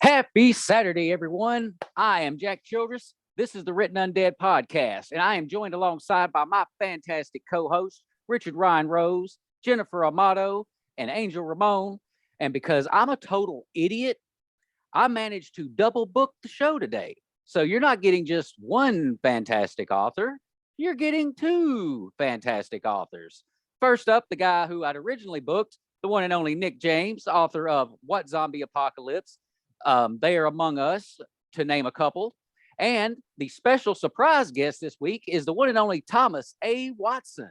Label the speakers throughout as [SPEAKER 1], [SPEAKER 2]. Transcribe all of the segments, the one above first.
[SPEAKER 1] Happy Saturday, everyone. I am Jack Childress. This is the Written Undead podcast, and I am joined alongside by my fantastic co-hosts, Richard Ryan Rose, Jennifer Amato, and Angel Ramon. And because I'm a total idiot, I managed to double book the show today. So you're not getting just one fantastic author, you're getting two fantastic authors. First up, the guy who I'd originally booked, the one and only Nick James, author of What Zombie Apocalypse? They Are Among Us, to name a couple. And the special surprise guest this week is the one and only Thomas A. Watson.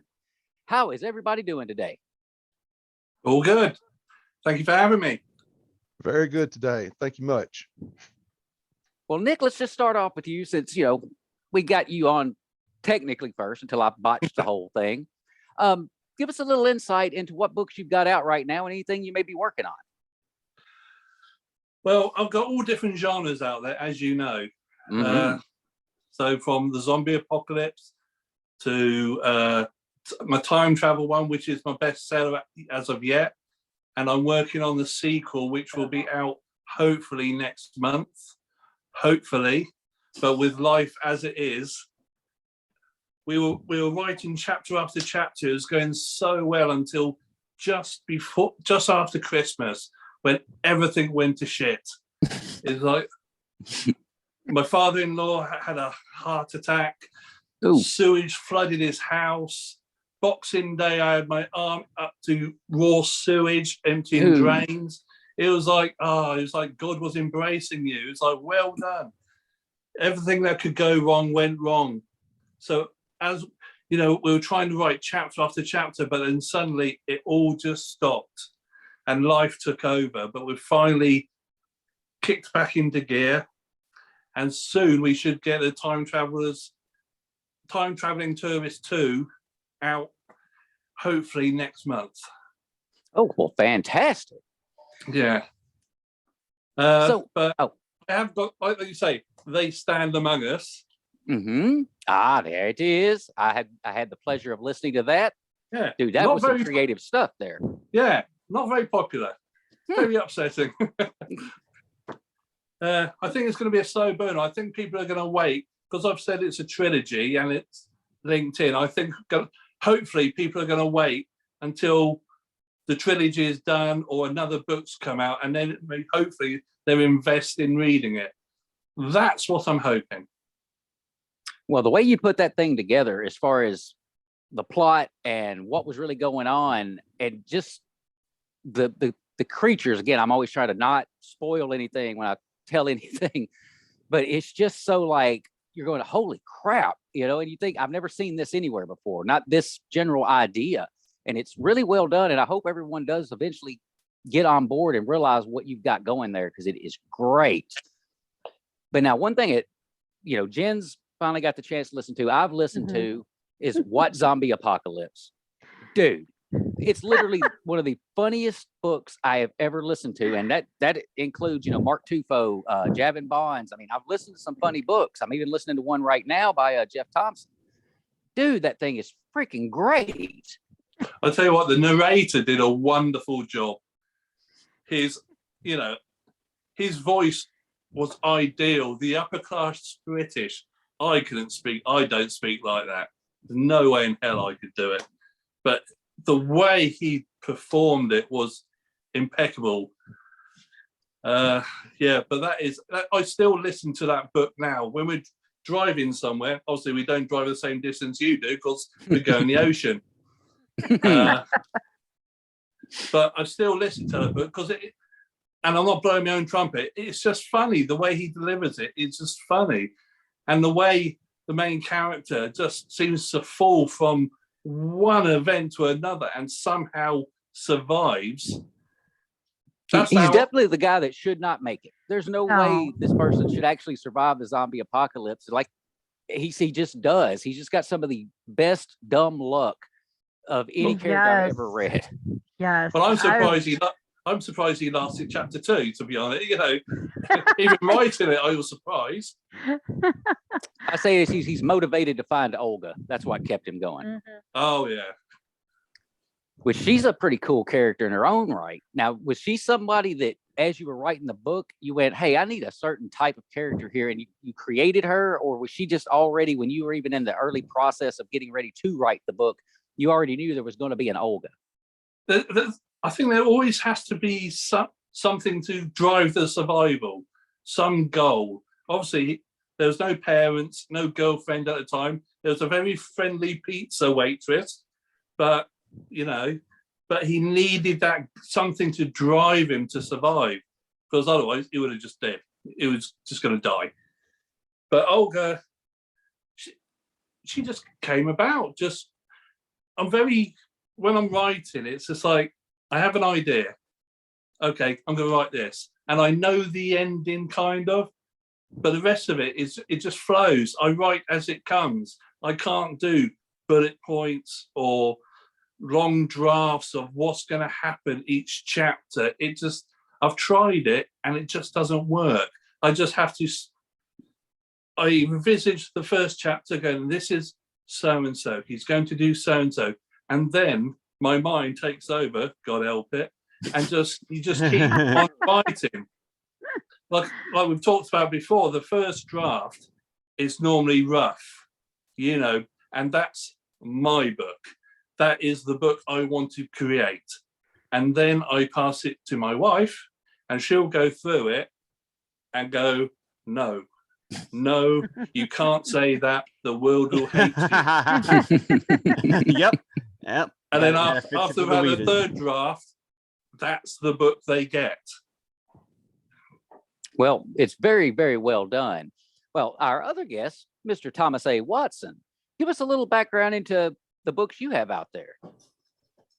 [SPEAKER 1] How is everybody doing today?
[SPEAKER 2] All good. Thank you for having me.
[SPEAKER 3] Very good today. Thank you much.
[SPEAKER 1] Well, Nick, let's just start off with you since, we got you on technically first until I botched the whole thing. Give us a little insight into what books you've got out right now and anything you may be working on.
[SPEAKER 2] Well, I've got all different genres out there, as you know.
[SPEAKER 1] Mm-hmm.
[SPEAKER 2] So from the zombie apocalypse to my time travel one, which is my best seller as of yet. And I'm working on the sequel, which will be out hopefully next month. Hopefully. But with life as it is, we were writing chapter after chapter. It was going so well until just after Christmas, when everything went to shit. It's like my father-in-law had a heart attack.
[SPEAKER 1] Ooh.
[SPEAKER 2] Sewage flooded his house. Boxing Day, I had my arm up to raw sewage, emptying drains. It was like God was embracing you. It's like, well done. Everything that could go wrong went wrong. So as you know, we were trying to write chapter after chapter, but then suddenly it all just stopped and life took over. But we've finally kicked back into gear, and soon we should get the Time Traveling Tourist 2 out, hopefully next month.
[SPEAKER 1] Oh, well, fantastic.
[SPEAKER 2] Yeah. But I have got, like you say, They Stand Among Us.
[SPEAKER 1] Mm-hmm. Ah, there it is. I had the pleasure of listening to that.
[SPEAKER 2] Yeah.
[SPEAKER 1] Dude, that was some creative stuff there.
[SPEAKER 2] Yeah, not very popular. Very upsetting. I think it's going to be a slow burn. I think people are going to wait, because I've said it's a trilogy and it's linked in. I think hopefully people are going to wait until the trilogy is done or another book's come out, and then hopefully they'll invest in reading it. That's what I'm hoping.
[SPEAKER 1] Well, the way you put that thing together, as far as the plot and what was really going on, and just the creatures, again, I'm always trying to not spoil anything when I tell anything, but it's just so like you're going, holy crap, and you think, I've never seen this anywhere before, not this general idea. And it's really well done. And I hope everyone does eventually get on board and realize what you've got going there, because it is great. But now, one thing Jen's finally got the chance to listen to, I've listened to, is What Zombie Apocalypse? Dude, it's literally one of the funniest books I have ever listened to. And that includes, Mark Tufo, Javin Bonds. I mean, I've listened to some funny books. I'm even listening to one right now by Jeff Thompson. Dude, that thing is freaking great.
[SPEAKER 2] I'll tell you what, the narrator did a wonderful job. His voice was ideal. The upper class British, I don't speak like that. There's no way in hell I could do it. But the way he performed it was impeccable. But I still listen to that book now. When we're driving somewhere, obviously we don't drive the same distance you do, because we go in the ocean. But I still listen to the book because and I'm not blowing my own trumpet. It's just funny the way he delivers it. It's just funny, and the way the main character just seems to fall from one event to another and somehow survives.
[SPEAKER 1] He's definitely the guy that should not make it. There's no way this person should actually survive the zombie apocalypse. Like he just does. He's just got some of the best dumb luck of any character I've ever read.
[SPEAKER 4] Yes.
[SPEAKER 2] But I'm surprised he lasted chapter 2, to be honest. Even writing it, I was surprised.
[SPEAKER 1] I say he's motivated to find Olga. That's what kept him going.
[SPEAKER 2] Oh yeah.
[SPEAKER 1] which she's a pretty cool character in her own right. Now, was she somebody that, as you were writing the book, you went, hey, I need a certain type of character here, and you created her? Or was she just already, when you were even in the early process of getting ready to write the book, you already knew there was going to be an Olga?
[SPEAKER 2] I think there always has to be something to drive the survival, some goal. Obviously, there was no parents, no girlfriend at the time. There was a very friendly pizza waitress, but but he needed that something to drive him to survive, because otherwise he would have just dead. It was just going to die. But Olga, she just came about. When I'm writing, it's just like, I have an idea. Okay, I'm going to write this. And I know the ending kind of, but the rest of it just flows. I write as it comes. I can't do bullet points or long drafts of what's going to happen each chapter. I've tried it and it just doesn't work. I just have to, I envisage the first chapter going, this is so-and-so. He's going to do so-and-so. And then my mind takes over, God help it, and you just keep on writing. Like we've talked about before, the first draft is normally rough, and that's my book. That is the book I want to create. And then I pass it to my wife, and she'll go through it and go, no, you can't say that. The world will hate you.
[SPEAKER 4] Yep.
[SPEAKER 2] And then after about the third draft, that's the book they get.
[SPEAKER 1] Well, it's very, very well done. Well, our other guest, Mr. Thomas A. Watson, give us a little background into the books you have out there.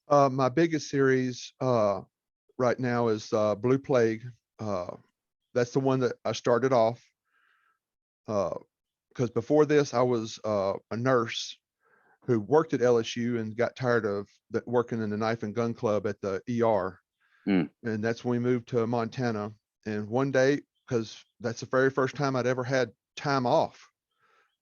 [SPEAKER 3] My biggest series right now is Blue Plague. That's the one that I started off. Because before this, I was a nurse who worked at LSU and got tired of working in the knife and gun club at the ER. And that's when we moved to Montana. And one day, because that's the very first time I'd ever had time off,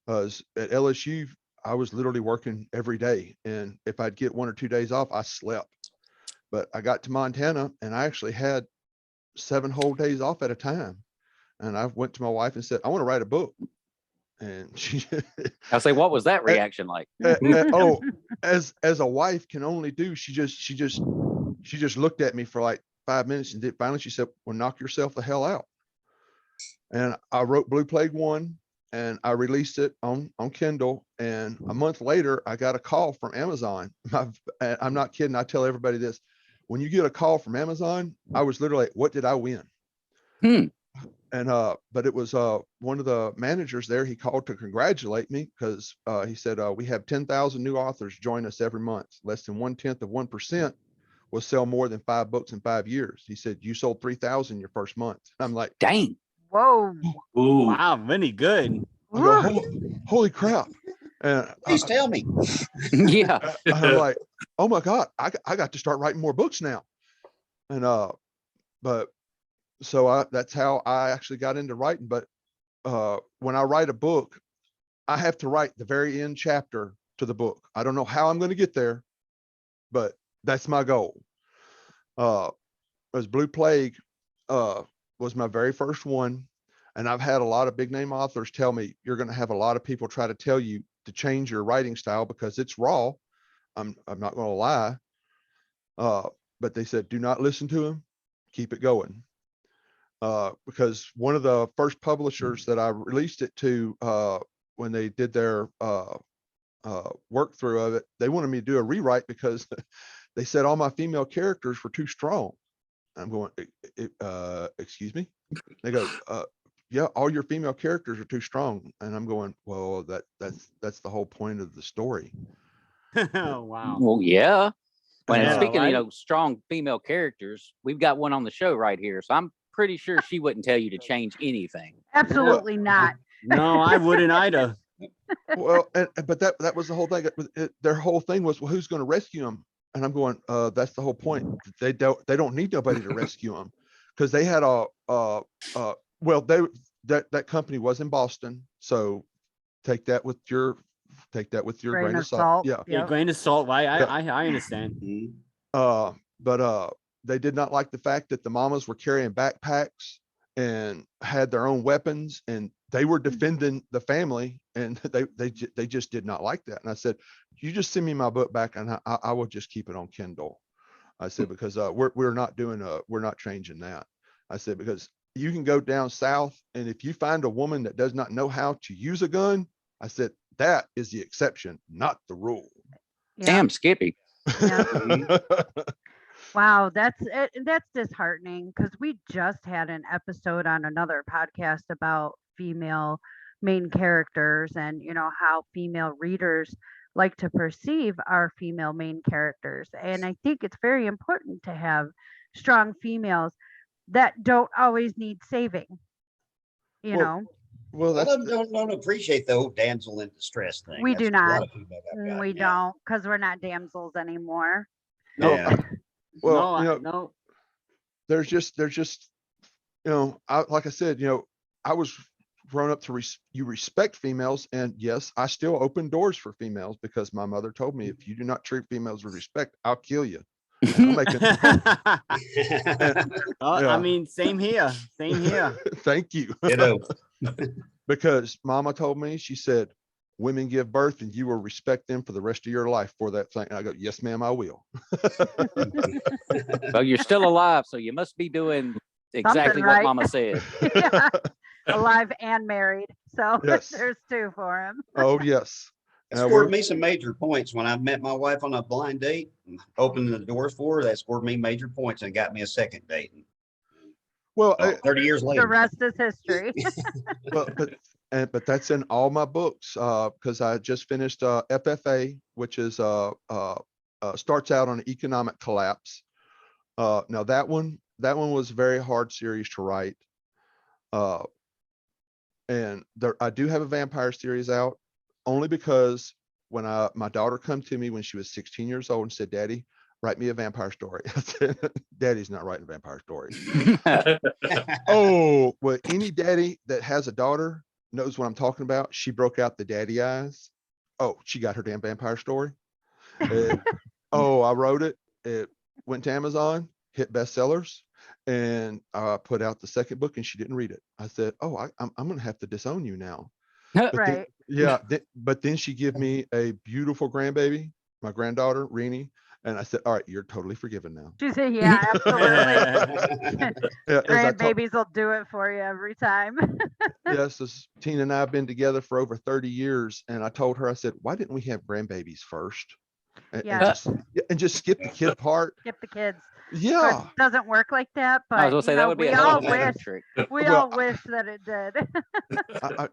[SPEAKER 3] because at LSU, I was literally working every day. And if I'd get 1 or 2 days off, I slept. But I got to Montana and I actually had 7 whole days off at a time. And I went to my wife and said, I want to write a book. And she,
[SPEAKER 1] I'll say, what was that reaction like?
[SPEAKER 3] Oh, as a wife can only do, she just looked at me for like 5 minutes, and finally she said, well, knock yourself the hell out. And I wrote Blue Plague 1 and I released it on Kindle. And a month later, I got a call from Amazon. I'm not kidding. I tell everybody this. When you get a call from Amazon, I was literally like, what did I win? And but it was one of the managers there. He called to congratulate me because he said, we have 10,000 new authors join us every month. Less than 1/10% will sell more than 5 books in 5 years. He said, you sold 3,000 your first month. I'm like,
[SPEAKER 1] dang.
[SPEAKER 5] Whoa.
[SPEAKER 2] Ooh.
[SPEAKER 4] Wow, really good.
[SPEAKER 3] I go, holy crap. And
[SPEAKER 6] Please tell me.
[SPEAKER 1] Yeah.
[SPEAKER 3] I'm like, oh my God, I got to start writing more books now. And but so that's how I actually got into writing. But when I write a book, I have to write the very end chapter to the book. I don't know how I'm going to get there, but that's my goal. As Blue Plague was my very first one. And I've had a lot of big name authors tell me, you're going to have a lot of people try to tell you to change your writing style because it's raw. I'm not going to lie. But they said, do not listen to him. Keep it going. Because one of the first publishers that I released it to, when they did their work through of it, they wanted me to do a rewrite because they said all my female characters were too strong. I'm going, excuse me? They go, yeah, all your female characters are too strong. And I'm going, well, that's the whole point of the story.
[SPEAKER 4] Oh, wow.
[SPEAKER 1] Well, yeah. When
[SPEAKER 4] Yeah,
[SPEAKER 1] speaking
[SPEAKER 4] right?
[SPEAKER 1] of strong female characters, we've got one on the show right here. So I'm pretty sure she wouldn't tell you to change anything.
[SPEAKER 5] Absolutely not.
[SPEAKER 4] No, I wouldn't either.
[SPEAKER 3] Well, but that was the whole thing. Their whole thing was, well, who's going to rescue them? And I'm going, that's the whole point. They don't need nobody to rescue them, because they had that company was in Boston. So take that with your grain of salt. Yeah.
[SPEAKER 4] Yeah, grain of salt. I understand.
[SPEAKER 3] But they did not like the fact that the mamas were carrying backpacks and had their own weapons, and they were defending the family, and they just did not like that. And I said, you just send me my book back, and I will just keep it on Kindle. I said, because we're not changing that. I said, because you can go down south, and if you find a woman that does not know how to use a gun, I said, that is the exception, not the rule.
[SPEAKER 5] Yeah.
[SPEAKER 1] Damn, Skippy.
[SPEAKER 5] Yeah. Wow, that's disheartening because we just had an episode on another podcast about female main characters and how female readers like to perceive our female main characters. And I think it's very important to have strong females that don't always need saving. You
[SPEAKER 3] Well,
[SPEAKER 5] know,
[SPEAKER 3] Well,
[SPEAKER 6] I
[SPEAKER 3] that's
[SPEAKER 6] don't appreciate the whole damsel in distress thing.
[SPEAKER 5] we
[SPEAKER 6] That's
[SPEAKER 5] do
[SPEAKER 6] a lot
[SPEAKER 5] not.
[SPEAKER 6] of feedback I've gotten,
[SPEAKER 5] We
[SPEAKER 6] yeah.
[SPEAKER 5] don't, because we're not damsels anymore.
[SPEAKER 3] no.
[SPEAKER 6] Yeah.
[SPEAKER 3] Well,
[SPEAKER 4] no, no.
[SPEAKER 3] there's just like I said, I was grown up to you respect females, and yes, I still open doors for females because my mother told me, if you do not treat females with respect, I'll kill you. And I'm making
[SPEAKER 4] Well,
[SPEAKER 3] Yeah.
[SPEAKER 4] I mean, same here. Same here.
[SPEAKER 3] thank you.
[SPEAKER 6] Ditto.
[SPEAKER 3] Because mama told me, she said, women give birth and you will respect them for the rest of your life for that thing. And I go, yes, ma'am, I will.
[SPEAKER 1] Well, you're still alive, so you must be doing exactly what
[SPEAKER 5] right.
[SPEAKER 1] Mama said.
[SPEAKER 5] Yeah, alive and married. So
[SPEAKER 3] Yes.
[SPEAKER 5] there's two for him.
[SPEAKER 3] Oh, yes.
[SPEAKER 6] It
[SPEAKER 3] Now,
[SPEAKER 6] scored me some major points when I met my wife on a blind date, and opened the doors for her. That scored me major points and got me a second date.
[SPEAKER 3] well,
[SPEAKER 6] 30 years
[SPEAKER 5] The
[SPEAKER 6] later.
[SPEAKER 5] rest is history.
[SPEAKER 3] but that's in all my books, because I just finished FFA, which is starts out on economic collapse. Now that one was a very hard series to write. And I do have a vampire series out, only because when my daughter come to me when she was 16 years old and said, Daddy, write me a vampire story. I said, Daddy's not writing a vampire story. Oh, well, any daddy that has a daughter knows what I'm talking about. She broke out the daddy eyes. Oh, she got her damn vampire story. I wrote it. It went to Amazon, hit bestsellers, and I put out the second book, and she didn't read it. I said, oh, I'm going to have to disown you now. But
[SPEAKER 5] Right.
[SPEAKER 3] but then she gave me a beautiful grandbaby, my granddaughter, Renee. And I said, all right, you're totally forgiven now.
[SPEAKER 5] She said, yeah, absolutely.
[SPEAKER 3] Yeah, as I told-
[SPEAKER 5] Grandbabies will do it for you every time.
[SPEAKER 3] yes, Tina and I have been together for over 30 years. And I told her, I said, why didn't we have grandbabies first? And,
[SPEAKER 5] Yeah.
[SPEAKER 3] and just skip the kid part.
[SPEAKER 5] Skip the kids. Of course,
[SPEAKER 3] Yeah.
[SPEAKER 5] it doesn't work like that, but
[SPEAKER 1] I was gonna say that would be
[SPEAKER 5] we
[SPEAKER 1] a hell
[SPEAKER 5] all
[SPEAKER 1] of a magic
[SPEAKER 5] wish
[SPEAKER 1] trick.
[SPEAKER 5] we
[SPEAKER 3] Well,
[SPEAKER 5] all wish that it did.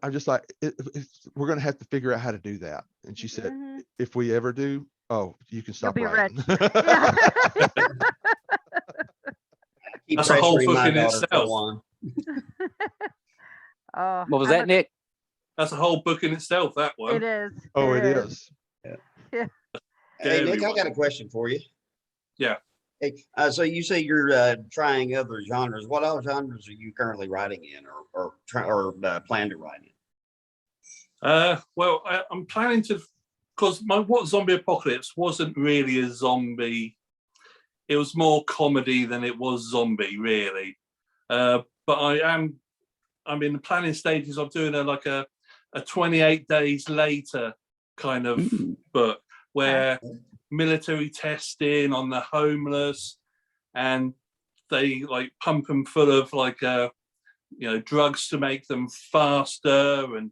[SPEAKER 3] I'm just like, we're going to have to figure out how to do that. And she said,
[SPEAKER 5] Mhm.
[SPEAKER 3] if we ever do, oh, you can stop
[SPEAKER 5] be
[SPEAKER 3] writing.
[SPEAKER 5] Yeah.
[SPEAKER 6] Keep
[SPEAKER 2] That's a whole
[SPEAKER 6] pressuring
[SPEAKER 2] book
[SPEAKER 6] my
[SPEAKER 2] in
[SPEAKER 6] daughter to
[SPEAKER 2] itself.
[SPEAKER 6] go on.
[SPEAKER 5] Oh,
[SPEAKER 1] What was
[SPEAKER 5] I'm
[SPEAKER 1] that, Nick?
[SPEAKER 2] That's a whole book in itself, that one.
[SPEAKER 5] It is.
[SPEAKER 3] Oh, it is.
[SPEAKER 6] Hey,
[SPEAKER 2] Scary
[SPEAKER 6] Nick, I
[SPEAKER 2] one.
[SPEAKER 6] got a question for you.
[SPEAKER 2] Yeah.
[SPEAKER 6] Hey, so you say you're trying other genres. What other genres are you currently writing in, or plan to write in?
[SPEAKER 2] Well, I'm planning to, because what Zombie Apocalypse wasn't really a zombie. It was more comedy than it was zombie, really. But I'm in the planning stages of doing a 28 days later kind of book where military testing on the homeless, and they like pump them full of drugs to make them faster and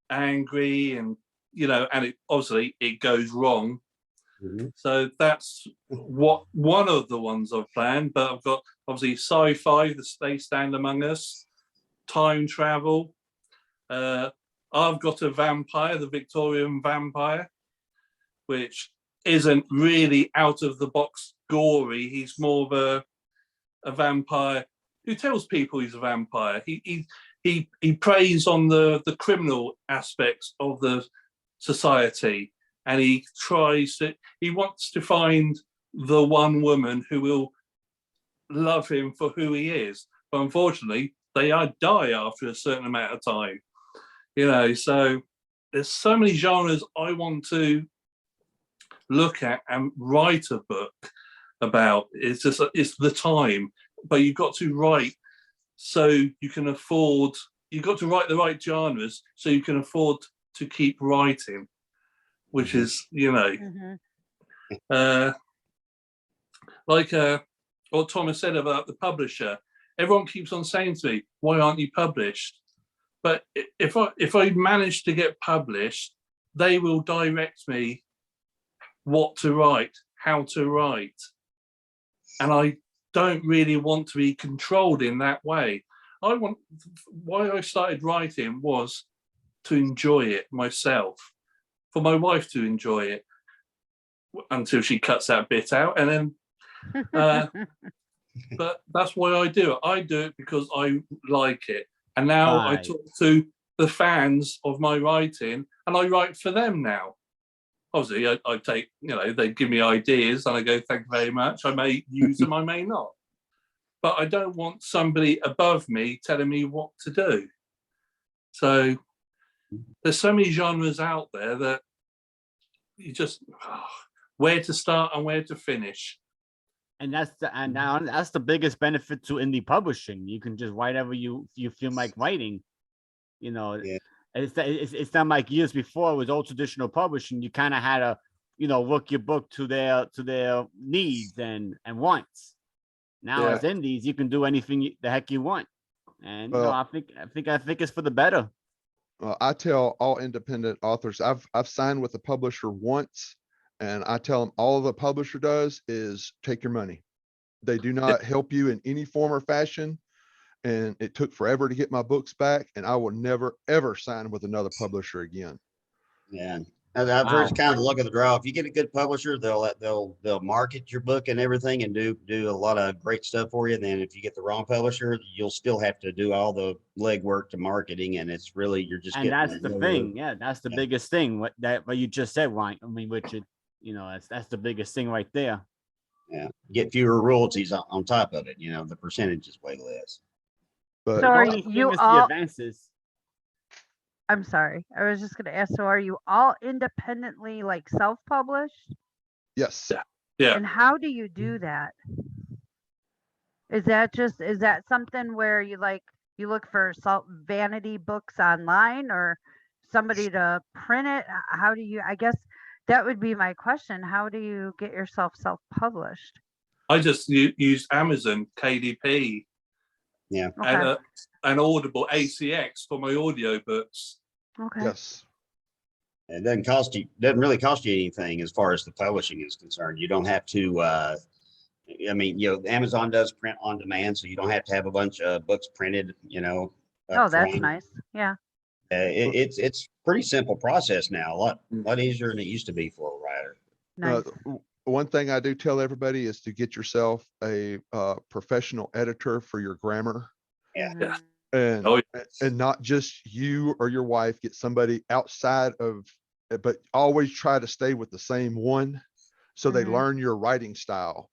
[SPEAKER 2] angry, and and it obviously it goes wrong.
[SPEAKER 6] Mhm.
[SPEAKER 2] So that's what one of the ones I've planned, but I've got obviously sci-fi, They Stand Among Us, time travel. I've got a vampire, the Victorian vampire, which isn't really out of the box gory. He's more of a vampire who tells people he's a vampire. He preys on the criminal aspects of the society, and he wants to find the one woman who will love him for who he is. But unfortunately, they die after a certain amount of time. So there's so many genres I want to look at and write a book about. It's just it's the time, but you've got to write so you can afford. You've got to write the right genres so you can afford to keep writing, which is like what Thomas said about the publisher. Everyone keeps on saying to me, "Why aren't you published?" But if I manage to get published, they will direct me what to write, how to write. And I don't really want to be controlled in that way. Why I started writing was to enjoy it myself, for my wife to enjoy it until she cuts that bit out. And then, but that's why I do it. I do it because I like it. And now I talk to the fans of my writing and I write for them now. Obviously, I take, they give me ideas and I go, thank you very much. I may use them, I may not. But I don't want somebody above me telling me what to do. So there's so many genres out there that you just, where to start and where to finish.
[SPEAKER 4] And that's the biggest benefit to indie publishing. You can just write whatever you feel like writing. It's not like years before it was old traditional publishing. You kind of had to, work your book to their needs and wants. Now as indies, you can do anything the heck you want, and I think it's for the better.
[SPEAKER 3] I tell all independent authors, I've signed with a publisher once, and I tell them all the publisher does is take your money. They do not help you in any form or fashion. And it took forever to get my books back, and I will never ever sign with another publisher again.
[SPEAKER 6] Yeah, I've heard kind of the luck of the draw. If you get a good publisher, they'll market your book and everything, and do a lot of great stuff for you. And then if you get the wrong publisher, you'll still have to do all the legwork to marketing, and it's really you're just.
[SPEAKER 4] And that's the thing. Yeah, that's the biggest thing. What you just said, Ryan. I mean, Richard. That's the biggest thing right there.
[SPEAKER 6] Yeah, get fewer royalties on top of it. The percentage is way less.
[SPEAKER 3] But
[SPEAKER 5] so are you all
[SPEAKER 4] advances?
[SPEAKER 5] I'm sorry. I was just going to ask. So are you all independently, like self-published?
[SPEAKER 3] Yes.
[SPEAKER 2] Yeah.
[SPEAKER 5] And how do you do that? Is that something where you look for vanity books online or somebody to print it? How do you? I guess that would be my question. How do you get yourself self-published?
[SPEAKER 2] I just use Amazon KDP.
[SPEAKER 6] Yeah.
[SPEAKER 5] Okay.
[SPEAKER 2] And Audible ACX for my audiobooks.
[SPEAKER 5] Okay.
[SPEAKER 3] Yes.
[SPEAKER 6] It doesn't really cost you anything as far as the publishing is concerned. You don't have to Amazon does print on demand, so you don't have to have a bunch of books printed,
[SPEAKER 5] Oh, that's nice. Yeah.
[SPEAKER 6] It's pretty simple process now, a lot easier than it used to be for a writer.
[SPEAKER 5] Nice.
[SPEAKER 3] One thing I do tell everybody is to get yourself a professional editor for your grammar.
[SPEAKER 6] Yeah.
[SPEAKER 5] Mhm.
[SPEAKER 3] And not just you or your wife, get somebody outside of, but always try to stay with the same one so they learn your writing style.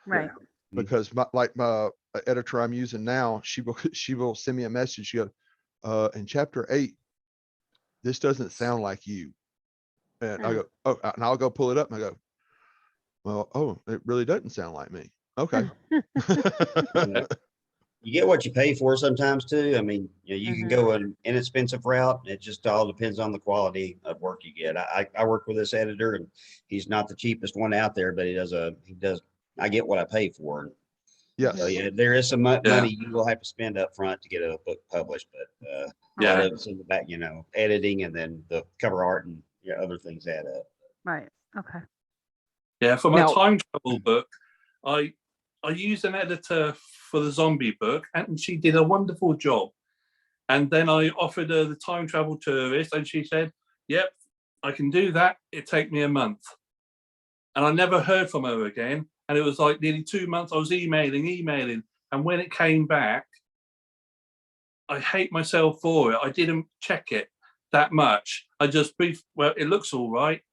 [SPEAKER 5] Right.
[SPEAKER 3] Because my editor I'm using now, she will send me a message. She goes, in chapter 8, this doesn't sound like you. And I go, oh, and I'll go pull it up and I go, well, it really doesn't sound like me. Okay.
[SPEAKER 6] You get what you pay for sometimes too. I mean, you can go an inexpensive route. It just all depends on the quality of work you get. I work with this editor, and he's not the cheapest one out there, but he does. I get what I pay for.
[SPEAKER 3] Yes.
[SPEAKER 6] So yeah, there is some money you will have to spend up front to get a book published, but a lot of it's in the back, editing and then the cover art and other things add up.
[SPEAKER 5] Right. Okay.
[SPEAKER 2] Yeah, for my time travel book, I used an editor for the zombie book, and she did a wonderful job. And then I offered her the time travel tourist, and she said, "Yep, I can do that. It'd take me a month." And I never heard from her again. And it was like nearly 2 months. I was emailing. And when it came back, I hate myself for it. I didn't check it that much. I just it looks all right.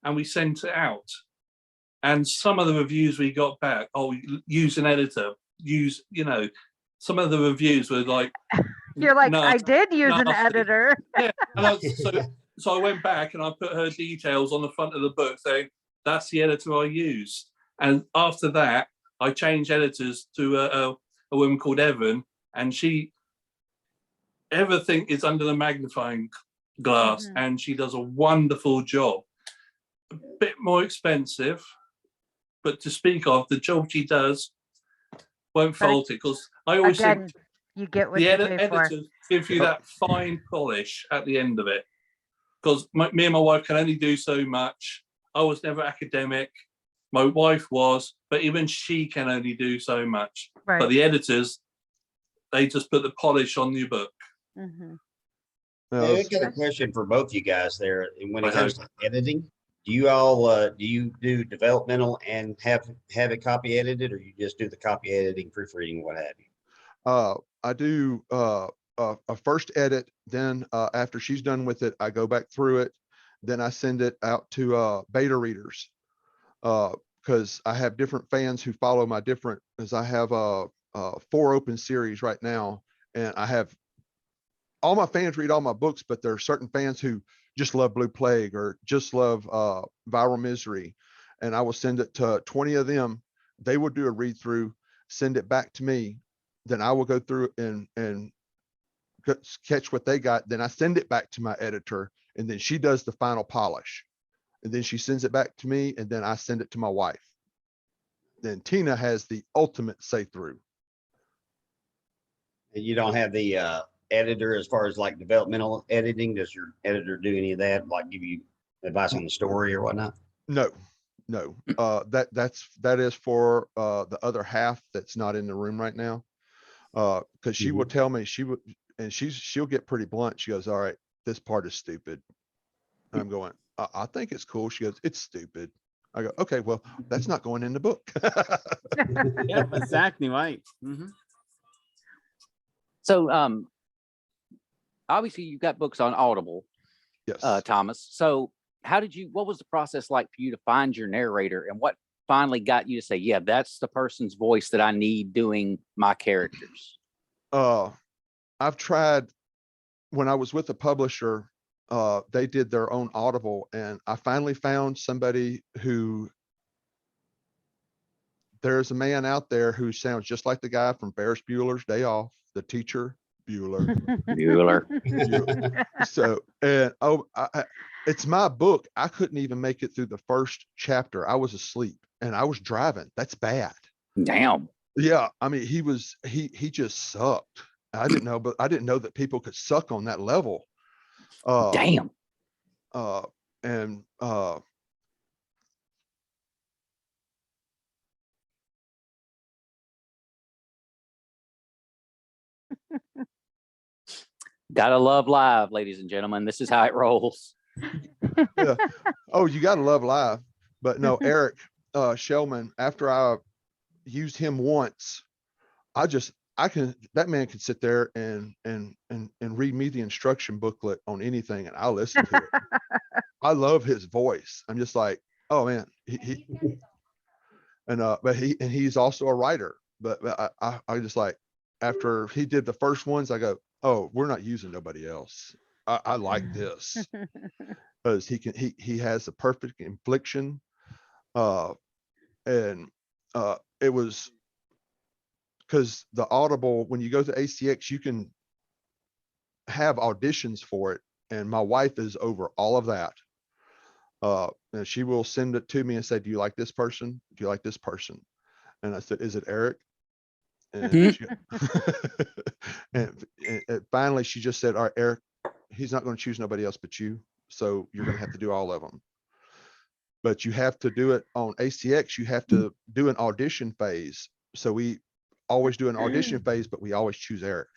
[SPEAKER 2] And we sent it out. And some of the reviews we got back, use an editor, some of the reviews were like,
[SPEAKER 5] you're like, I did use an editor.
[SPEAKER 2] Yeah. So I went back and I put her details on the front of the book saying, that's the editor I used. And after that, I changed editors to a woman called Evan, and everything is under the magnifying glass, and she does a wonderful job. A bit more expensive, but to speak of, the job she does won't fault it, because I always think
[SPEAKER 5] Again, you get what
[SPEAKER 2] the
[SPEAKER 5] you pay for.
[SPEAKER 2] editors give you that fine polish at the end of it. Because me and my wife can only do so much. I was never academic. My wife was, but even she can only do so much.
[SPEAKER 5] Right.
[SPEAKER 2] But the editors, they just put the polish on your book.
[SPEAKER 5] Mhm.
[SPEAKER 6] Hey, I got a question for both you guys there. And when it
[SPEAKER 2] I
[SPEAKER 6] comes to editing, do you all do you do developmental and have it copy edited, or you just do the copy editing, proofreading, what have you?
[SPEAKER 3] I do a first edit, then after she's done with it, I go back through it, then I send it out to beta readers, because I have different fans who follow my different, as I have 4 open series right now, and I have all my fans read all my books, but there are certain fans who just love Blue Plague or just love Viral Misery, and I will send it to 20 of them. They will do a read through, send it back to me, then I will go through and catch what they got. Then I send it back to my editor, and then she does the final polish, and then she sends it back to me, and then I send it to my wife. Then Tina has the ultimate say through.
[SPEAKER 6] And you don't have the editor as far as like developmental editing. Does your editor do any of that? Like give you advice on the story or whatnot?
[SPEAKER 3] No. That is for the other half that's not in the room right now. Because she will tell me, she'll get pretty blunt. She goes, all right, this part is stupid. And I'm going, I think it's cool. She goes, it's stupid. I go, okay, well, that's not going in the book.
[SPEAKER 4] Yeah, exactly right.
[SPEAKER 1] So obviously you've got books on Audible,
[SPEAKER 3] Yes.
[SPEAKER 1] Thomas. So what was the process like for you to find your narrator, and what finally got you to say, yeah, that's the person's voice that I need doing my characters?
[SPEAKER 3] I've tried, when I was with the publisher, they did their own Audible, and I finally found somebody who, there's a man out there who sounds just like the guy from Ferris Bueller's Day Off, the teacher Bueller. So, and it's my book. I couldn't even make it through the first chapter. I was asleep and I was driving. That's bad.
[SPEAKER 1] Damn.
[SPEAKER 3] Yeah, I mean, he just sucked. I didn't know, but I didn't know that people could suck on that level.
[SPEAKER 1] Damn.
[SPEAKER 3] And
[SPEAKER 1] Gotta love live, ladies and gentlemen. This is how it rolls.
[SPEAKER 3] yeah. Oh, you gotta love live. But no, Eric Shellman, after I used him once, that man can sit there and read me the instruction booklet on anything, and I'll listen to it. I love his voice. I'm just like, oh man, but he's also a writer. But I just like, after he did the first ones, I go, oh, we're not using nobody else. I like this because he has the perfect infliction. And it was because the Audible, when you go to ACX, you can have auditions for it, and my wife is over all of that. And she will send it to me and say, do you like this person? Do you like this person? And I said, is it Eric? And, and finally she just said, all right, Eric, he's not going to choose nobody else but you, so you're going to have to do all of them. But you have to do it on ACX. You have to do an audition phase. So we always do an audition phase, but we always choose Eric.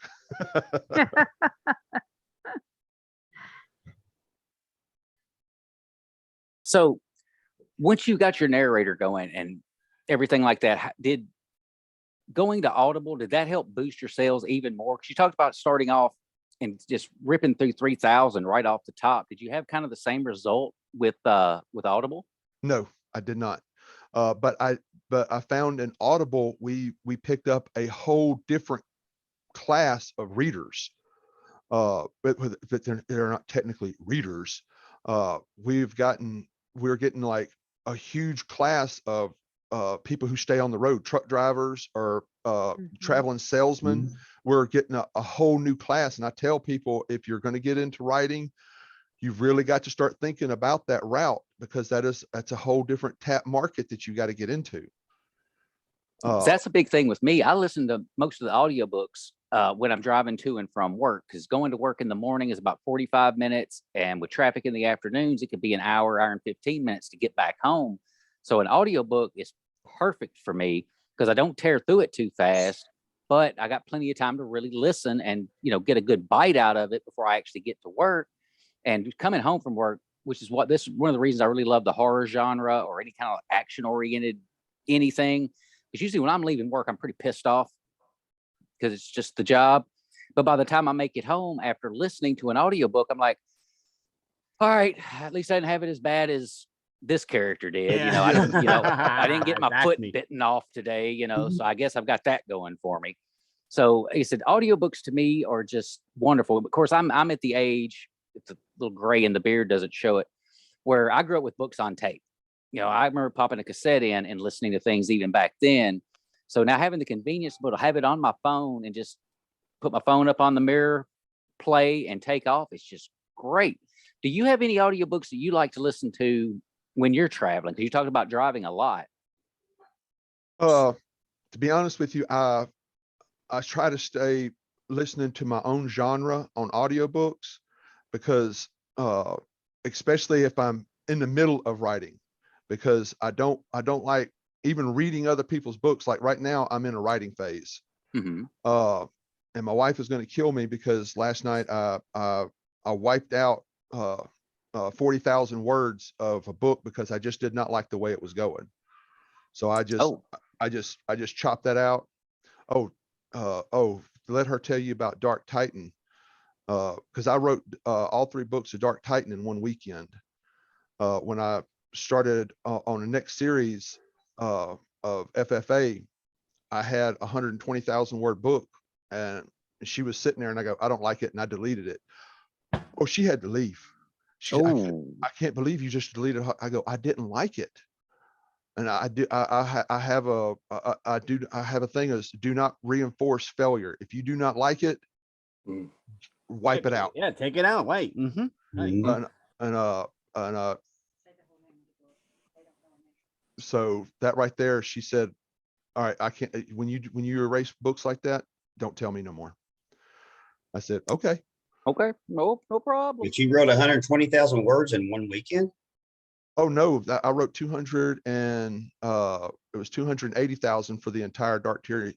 [SPEAKER 1] So once you got your narrator going and everything like that, did going to Audible, did that help boost your sales even more? Because you talked about starting off and just ripping through 3,000 right off the top. Did you have kind of the same result with Audible?
[SPEAKER 3] No, I did not. But I found in Audible, we picked up a whole different class of readers. But they're not technically readers. We're getting like a huge class of people who stay on the road, truck drivers or
[SPEAKER 5] Mhm.
[SPEAKER 3] traveling salesmen. We're getting a whole new class. And I tell people, if you're going to get into writing, you've really got to start thinking about that route, because that's a whole different tap market that you got to get into.
[SPEAKER 1] That's a big thing with me. I listen to most of the audiobooks when I'm driving to and from work, because going to work in the morning is about 45 minutes. And with traffic in the afternoons, it could be an hour and 15 minutes to get back home. So an audiobook is perfect for me because I don't tear through it too fast, but I got plenty of time to really listen and, get a good bite out of it before I actually get to work. And coming home from work, which is one of the reasons I really love the horror genre or any kind of action oriented anything. Because usually when I'm leaving work, I'm pretty pissed off because it's just the job. But by the time I make it home after listening to an audiobook, I'm like, all right, at least I didn't have it as bad as this character did. I didn't get my foot
[SPEAKER 4] Exactly.
[SPEAKER 1] bitten off today, so I guess I've got that going for me. So like I said, audiobooks to me are just wonderful. Of course, I'm at the age, it's a little gray in the beard, doesn't show it, where I grew up with books on tape. I remember popping a cassette in and listening to things even back then. So now having the convenience, but to have it on my phone and just put my phone up on the mirror, play and take off, it's just great. Do you have any audiobooks that you like to listen to when you're traveling? Because you talked about driving a lot.
[SPEAKER 3] To be honest with you, I try to stay listening to my own genre on audiobooks, because especially if I'm in the middle of writing, because I don't like even reading other people's books. Like right now, I'm in a writing phase.
[SPEAKER 1] Mm-hmm.
[SPEAKER 3] And my wife is going to kill me because last night I wiped out 40,000 words of a book because I just did not like the way it was going. So I just chopped that out. Let her tell you about Dark Titan. Because I wrote all 3 books of Dark Titan in one weekend. When I started on the next series of FFA, I had a 120,000 word book, and she was sitting there, and I go, I don't like it, and I deleted it. Oh, she had to leave. I can't believe you just deleted it. I go, I didn't like it. And I have a thing is, do not reinforce failure. If you do not like it, wipe it out.
[SPEAKER 4] Yeah, take it out. Wait.
[SPEAKER 3] So that right there, she said, all right, I can't, when you erase books like that, don't tell me no more. I said, okay.
[SPEAKER 1] No problem.
[SPEAKER 6] But you wrote 120,000 words in one weekend?
[SPEAKER 3] Oh no, I wrote 200 and it was 280,000 for the entire Dark series.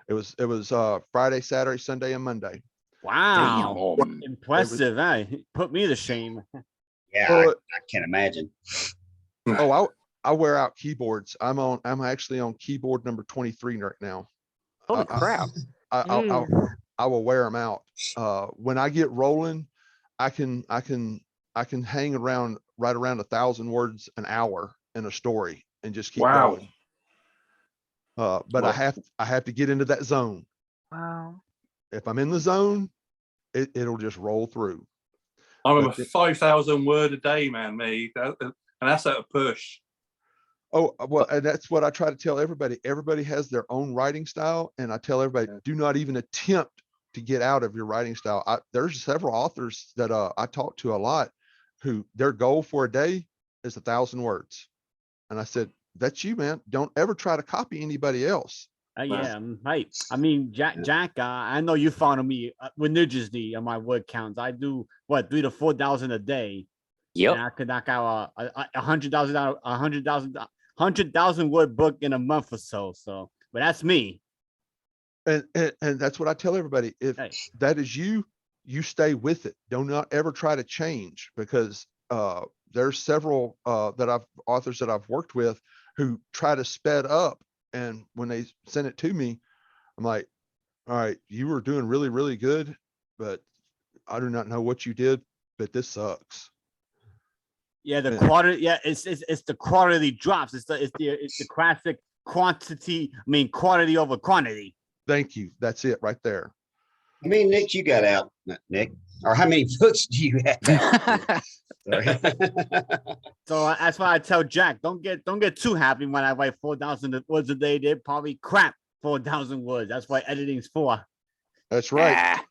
[SPEAKER 3] It was Friday, Saturday, Sunday, and Monday.
[SPEAKER 4] Wow.
[SPEAKER 1] Damn.
[SPEAKER 4] Impressive. Put me to shame.
[SPEAKER 6] Yeah, I can't imagine.
[SPEAKER 3] I wear out keyboards. I'm actually on keyboard number 23 right now.
[SPEAKER 1] Holy crap.
[SPEAKER 3] I will wear them out. When I get rolling, I can hang around right around 1,000 words an hour in a story and just keep going. But I have to get into that zone.
[SPEAKER 5] Wow.
[SPEAKER 3] If I'm in the zone, it'll just roll through.
[SPEAKER 2] I'm a 5,000 word a day man, me, and that's at a push.
[SPEAKER 3] Oh, well, and that's what I try to tell everybody. Everybody has their own writing style, and I tell everybody, do not even attempt to get out of your writing style. There's several authors that I talk to a lot who their goal for a day is 1,000 words. And I said, that's you, man. Don't ever try to copy anybody else.
[SPEAKER 4] Yeah, right. I mean, Jack, I know you follow me religiously on my word counts. I do 3,000 to 4,000 a day.
[SPEAKER 1] Yep.
[SPEAKER 4] And I could knock out a 100,000 word book in a month or so. So, but that's me.
[SPEAKER 3] And that's what I tell everybody. If that is you stay with it. Do not ever try to change, because there's several authors that I've worked with who try to sped up. And when they send it to me, I'm like, all right, you were doing really, really good, but I do not know what you did, but this sucks.
[SPEAKER 4] Yeah, the quality. Yeah, it's the quality drops. It's the classic quantity. I mean, quality over quantity.
[SPEAKER 3] Thank you. That's it right there.
[SPEAKER 6] I mean, Nick, you got out, Nick. Or how many books do you have out? Sorry.
[SPEAKER 4] So that's why I tell Jack, don't get too happy when I write 4,000 words a day. They're probably crap 4,000 words. That's why editing's for.
[SPEAKER 3] That's right.
[SPEAKER 1] Ah.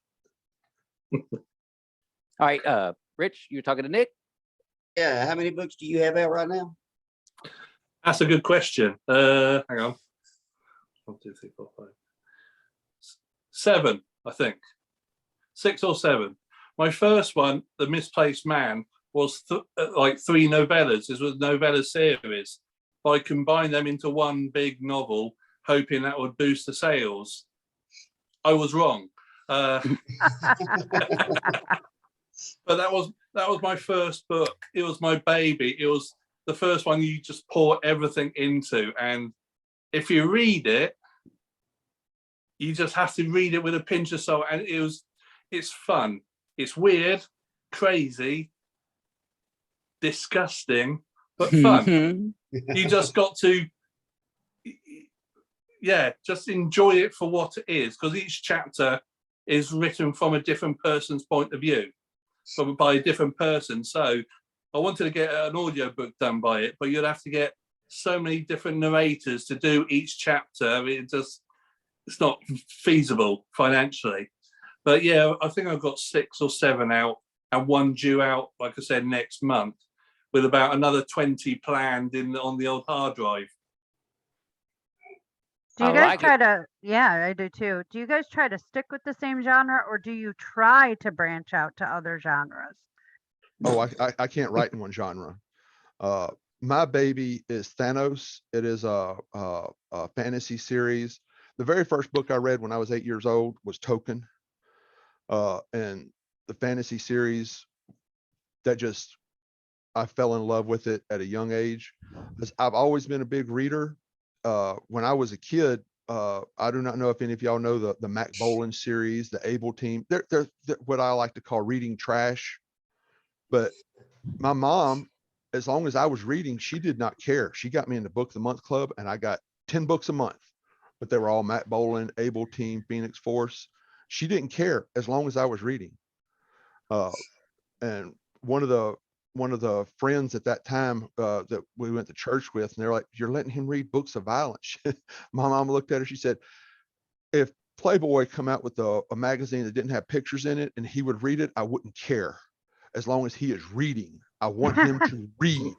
[SPEAKER 1] All right, Rich, you're talking to Nick.
[SPEAKER 6] Yeah, how many books do you have out right now?
[SPEAKER 2] That's a good question. Hang on. 1, 2, 3, 4, 5. 7, I think. 6 or 7. My first one, The Misplaced Man, was like 3 novellas. This was a novella series. I combined them into one big novel, hoping that would boost the sales. I was wrong. But that was my first book. It was my baby. It was the first one you just pour everything into. And if you read it, you just have to read it with a pinch of salt. And it's fun. It's weird, crazy, disgusting, but fun. You just got to, just enjoy it for what it is, because each chapter is written from a different person's point of view, by a different person. So I wanted to get an audio book done by it, but you'd have to get so many different narrators to do each chapter. It's not feasible financially. But yeah, I think I've got 6 or 7 out and one due out, like I said, next month, with about another 20 planned on the old hard drive.
[SPEAKER 5] Do you guys try to, yeah, I do too. Do you guys try to stick with the same genre, or do you try to branch out to other genres?
[SPEAKER 3] Oh, I can't write in one genre. My baby is Thanos. It is a fantasy series. The very first book I read when I was 8 years old was Token. And the fantasy series I fell in love with it at a young age. I've always been a big reader. When I was a kid, I do not know if any of y'all know the Mac Bolan series, the Able Team. They're what I like to call reading trash. But my mom, as long as I was reading, she did not care. She got me in the Book of the Month Club, and I got 10 books a month. But they were all Mac Bolan, Able Team, Phoenix Force. She didn't care as long as I was reading. And one of the friends at that time that we went to church with, and they're like, "You're letting him read books of violence." My mom looked at her. She said, "If Playboy come out with a magazine that didn't have pictures in it and he would read it, I wouldn't care. As long as he is reading, I want him to read."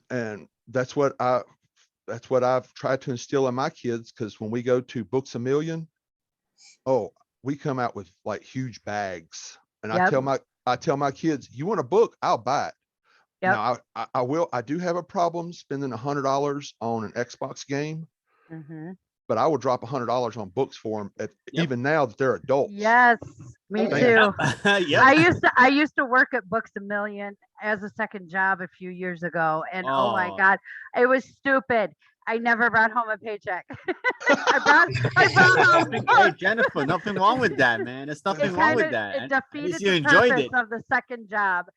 [SPEAKER 3] And that's what I've tried to instill in my kids, because when we go to Books A Million, we come out with like huge bags. And I tell my kids, you want a book, I'll buy it.
[SPEAKER 5] Yep.
[SPEAKER 3] Now I will. I do have a problem spending $100 on an Xbox game, but I will drop $100 on books for them, even now that they're adults.
[SPEAKER 5] Yes, me too.
[SPEAKER 4] Yep.
[SPEAKER 5] I used to work at Books A Million as a second job a few years ago, and oh my God, it was stupid. I never brought home a paycheck. I brought home books.
[SPEAKER 4] Hey, Jennifer, nothing wrong with that, man. There's nothing wrong with that.
[SPEAKER 5] It defeated
[SPEAKER 4] you
[SPEAKER 5] the
[SPEAKER 4] enjoyed
[SPEAKER 5] purpose
[SPEAKER 4] it.
[SPEAKER 5] of the second job.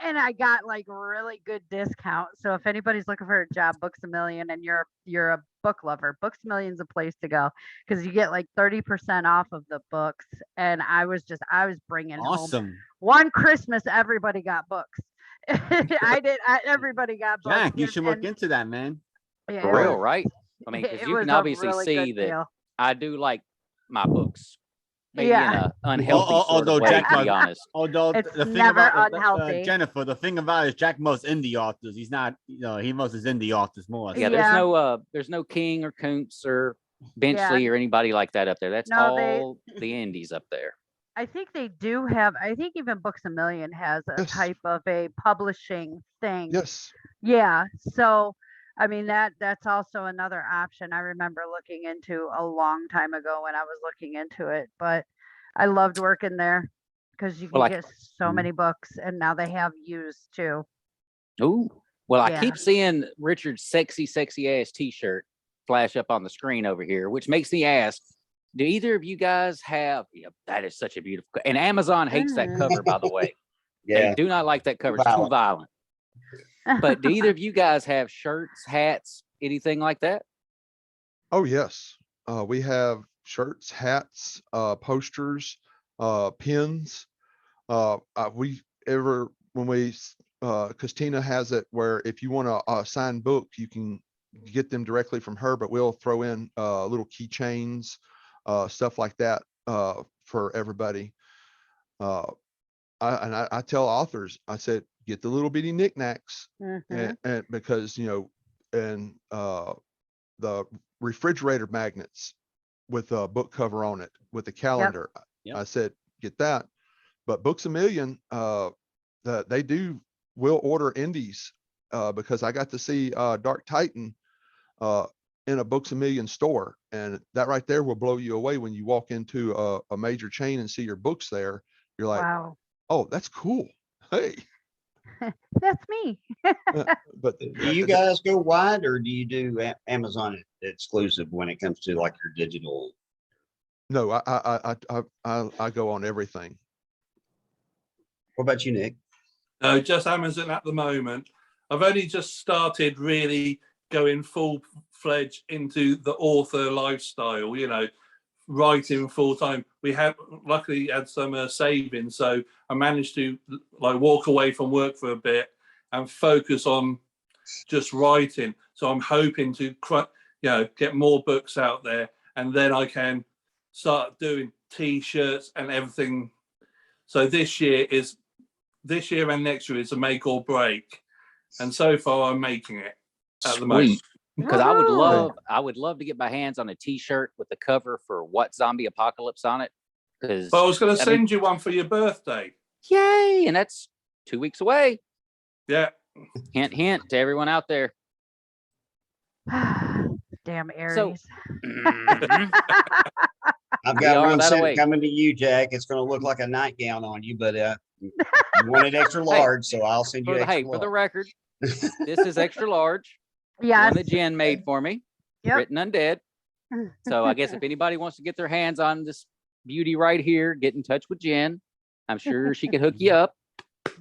[SPEAKER 5] And I got like really good discount. So if anybody's looking for a job, Books A Million, and you're a book lover, Books A Million's a place to go, because you get like 30% off of the books. And I was bringing home one Christmas, everybody got books. Everybody got books.
[SPEAKER 4] Jack, you should look into that, man.
[SPEAKER 1] Yeah, for real, right? I mean, because you can obviously see that I do like my books. Maybe in an unhealthy sort of way,
[SPEAKER 4] Jack,
[SPEAKER 1] to be honest.
[SPEAKER 4] Although
[SPEAKER 5] it's
[SPEAKER 4] the thing
[SPEAKER 5] never
[SPEAKER 4] about
[SPEAKER 5] unhealthy.
[SPEAKER 4] Jennifer, the thing about it is Jack most indie authors. He's not, he most is indie authors more.
[SPEAKER 1] Yeah, there's no King or Kuntz or Benchley or anybody like that up there. That's all the indies up there.
[SPEAKER 5] I think they do have. I think even Books A Million has a type of a publishing thing.
[SPEAKER 3] Yes.
[SPEAKER 5] Yeah. So, I mean, that's also another option I remember looking into a long time ago when I was looking into it. But I loved working there because you can get so many books, and now they have used too.
[SPEAKER 1] Ooh. Well, I keep seeing Richard's sexy ass t-shirt flash up on the screen over here, which makes me ask, do either of you guys have, that is such a beautiful, and Amazon hates that cover, by the way. They do not like that cover. It's too violent. But do either of you guys have shirts, hats, anything like that?
[SPEAKER 3] Oh, yes. We have shirts, hats, posters. pins. We ever when we because Tina has it where if you want a signed book, you can get them directly from her, but we'll throw in little keychains, stuff like that for everybody. I tell authors, I said, get the little bitty knickknacks, and because and the refrigerator magnets with a book cover on it with the calendar.
[SPEAKER 1] Yep.
[SPEAKER 3] I said, get that. But Books A Million, will order indies because I got to see Dark Titan in a Books A Million store, and that right there will blow you away when you walk into a major chain and see your books there. You're like,
[SPEAKER 5] Wow.
[SPEAKER 3] oh, that's cool. Hey.
[SPEAKER 5] That's me.
[SPEAKER 3] But
[SPEAKER 6] Do you guys go wide, or do you do Amazon exclusive when it comes to like your digital?
[SPEAKER 3] no, I go on everything.
[SPEAKER 6] What about you, Nick?
[SPEAKER 2] No, just Amazon at the moment. I've only just started really going full-fledged into the author lifestyle, writing full-time. We have luckily had some savings, so I managed to walk away from work for a bit and focus on just writing. So I'm hoping to get more books out there, and then I can start doing t-shirts and everything. So this year and next year is a make or break, and so far I'm making it at the moment.
[SPEAKER 1] Sweet. Because I would love to get my hands on a T-shirt with the cover for What Zombie Apocalypse on it. Because
[SPEAKER 2] I was going to send you one for your birthday.
[SPEAKER 1] Yay! And that's 2 weeks away.
[SPEAKER 2] Yeah.
[SPEAKER 1] Hint, hint to everyone out there.
[SPEAKER 5] Damn Aries.
[SPEAKER 1] So,
[SPEAKER 6] I've got one set
[SPEAKER 1] away.
[SPEAKER 6] coming to you, Jack. It's going to look like a nightgown on you, but you want it extra large, so I'll send you extra large.
[SPEAKER 1] For the record, this is extra large.
[SPEAKER 5] Yes.
[SPEAKER 1] One that Jen made for me.
[SPEAKER 5] Yep.
[SPEAKER 1] Written Undead. So I guess if anybody wants to get their hands on this beauty right here, get in touch with Jen. I'm sure she could hook you up.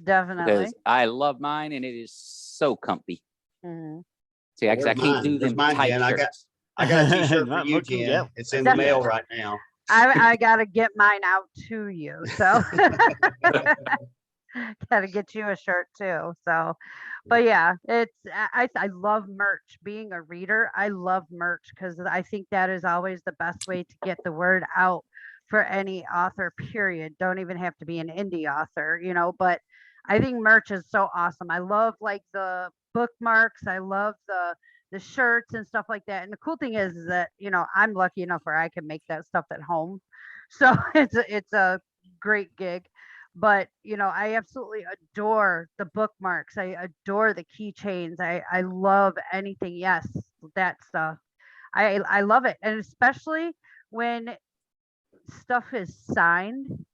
[SPEAKER 5] Definitely.
[SPEAKER 1] Because I love mine and it is so comfy. See, I can't do them tight
[SPEAKER 6] Jen?
[SPEAKER 1] shirts.
[SPEAKER 6] I got a t-shirt for you, Jen.
[SPEAKER 4] Yep.
[SPEAKER 6] It's in the mail right now.
[SPEAKER 5] I gotta get mine out to you. So gotta get you a shirt too. So, but yeah, I love merch. Being a reader, I love merch because I think that is always the best way to get the word out for any author, period. Don't even have to be an indie author, but I think merch is so awesome. I love the bookmarks. I love the shirts and stuff like that. And the cool thing is that, I'm lucky enough where I can make that stuff at home. So it's a great gig. But, I absolutely adore the bookmarks. I adore the keychains. I love anything. Yes, that stuff. I love it. And especially when stuff is signed.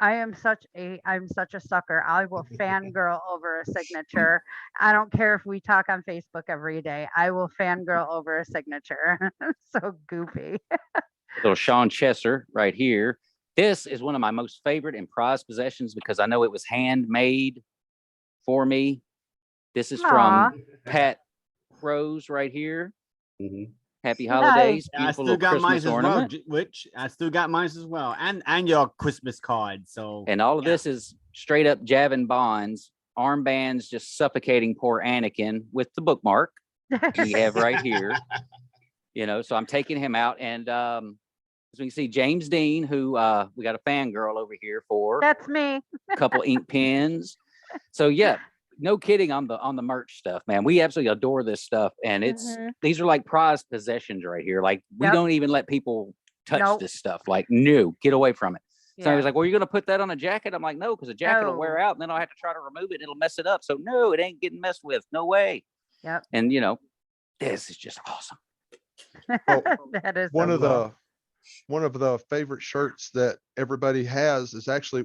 [SPEAKER 5] I'm such a sucker. I will fangirl over a signature. I don't care if we talk on Facebook every day. I will fangirl over a signature. So goofy.
[SPEAKER 1] Little Sean Chesser right here. This is one of my most favorite and prized possessions because I know it was handmade for me. This is from Pat Rose right here. Happy holidays.
[SPEAKER 4] Nice.
[SPEAKER 1] Beautiful little Christmas ornament.
[SPEAKER 4] Which I still got mine as well. And your Christmas card. So
[SPEAKER 1] and all of this is straight up Javin Bonds, armbands just suffocating poor Anakin with the bookmark we have right here. So I'm taking him out. And as we can see, James Dean, who we got a fangirl over here for.
[SPEAKER 5] That's me.
[SPEAKER 1] A couple ink pens. So yeah. No kidding on the merch stuff, man. We absolutely adore this stuff. And these are like prized possessions right here. Like we don't even let people touch this stuff. Like, no, get away from it. So I was like, well, you're going to put that on a jacket? I'm like, no, because the jacket will wear out and then I'll have to try to remove it. And it'll mess it up. So no, it ain't getting messed with. No way.
[SPEAKER 5] Yep.
[SPEAKER 1] And this is just awesome.
[SPEAKER 3] Well,
[SPEAKER 5] that is
[SPEAKER 3] one of the favorite shirts that everybody has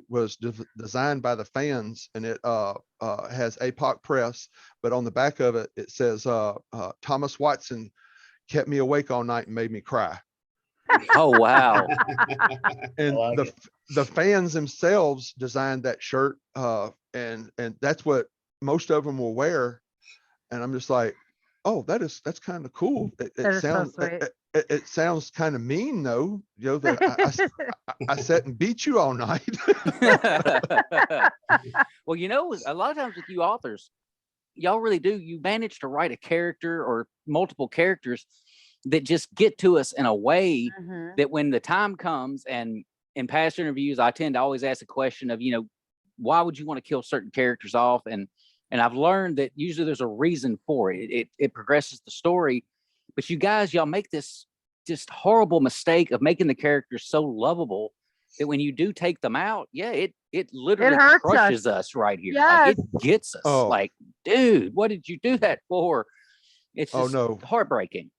[SPEAKER 3] was designed by the fans, and it has APOC Press, but on the back of it, it says Thomas Watson kept me awake all night and made me cry.
[SPEAKER 1] Oh, wow.
[SPEAKER 3] And the fans themselves designed that shirt, and that's what most of them will wear. And I'm just like, oh, that's kind of cool. It sounds so sweet. It sounds kind of mean though, that I sat and beat you all night.
[SPEAKER 1] Well, you know, a lot of times with you authors, y'all really do. You manage to write a character or multiple characters that just get to us in a way
[SPEAKER 5] Mhm.
[SPEAKER 1] that when the time comes, and in past interviews, I tend to always ask the question of, why would you want to kill certain characters off? And I've learned that usually there's a reason for it. It progresses the story. But you guys, y'all make this just horrible mistake of making the characters so lovable that when you do take them out, it literally
[SPEAKER 5] hurts us.
[SPEAKER 1] crushes us right here. Like
[SPEAKER 5] Yes.
[SPEAKER 1] it gets us.
[SPEAKER 3] Oh.
[SPEAKER 1] Like, dude, what did you do that for? It's
[SPEAKER 3] Oh
[SPEAKER 1] just
[SPEAKER 3] no.
[SPEAKER 1] heartbreaking.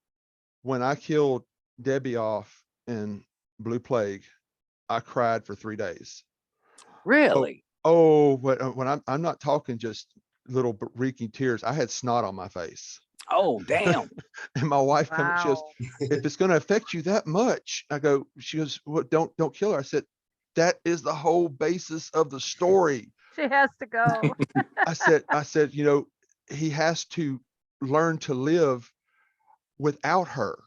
[SPEAKER 3] When I killed Debbie off in Blue Plague, I cried for 3 days.
[SPEAKER 1] Really?
[SPEAKER 3] But when I'm not talking just little reeking tears. I had snot on my face.
[SPEAKER 1] Oh, damn.
[SPEAKER 3] And my wife she goes,
[SPEAKER 5] Wow.
[SPEAKER 3] if it's going to affect you that much, she goes, well, don't kill her. I said, that is the whole basis of the story.
[SPEAKER 5] She has to go.
[SPEAKER 3] I said, he has to learn to live without her.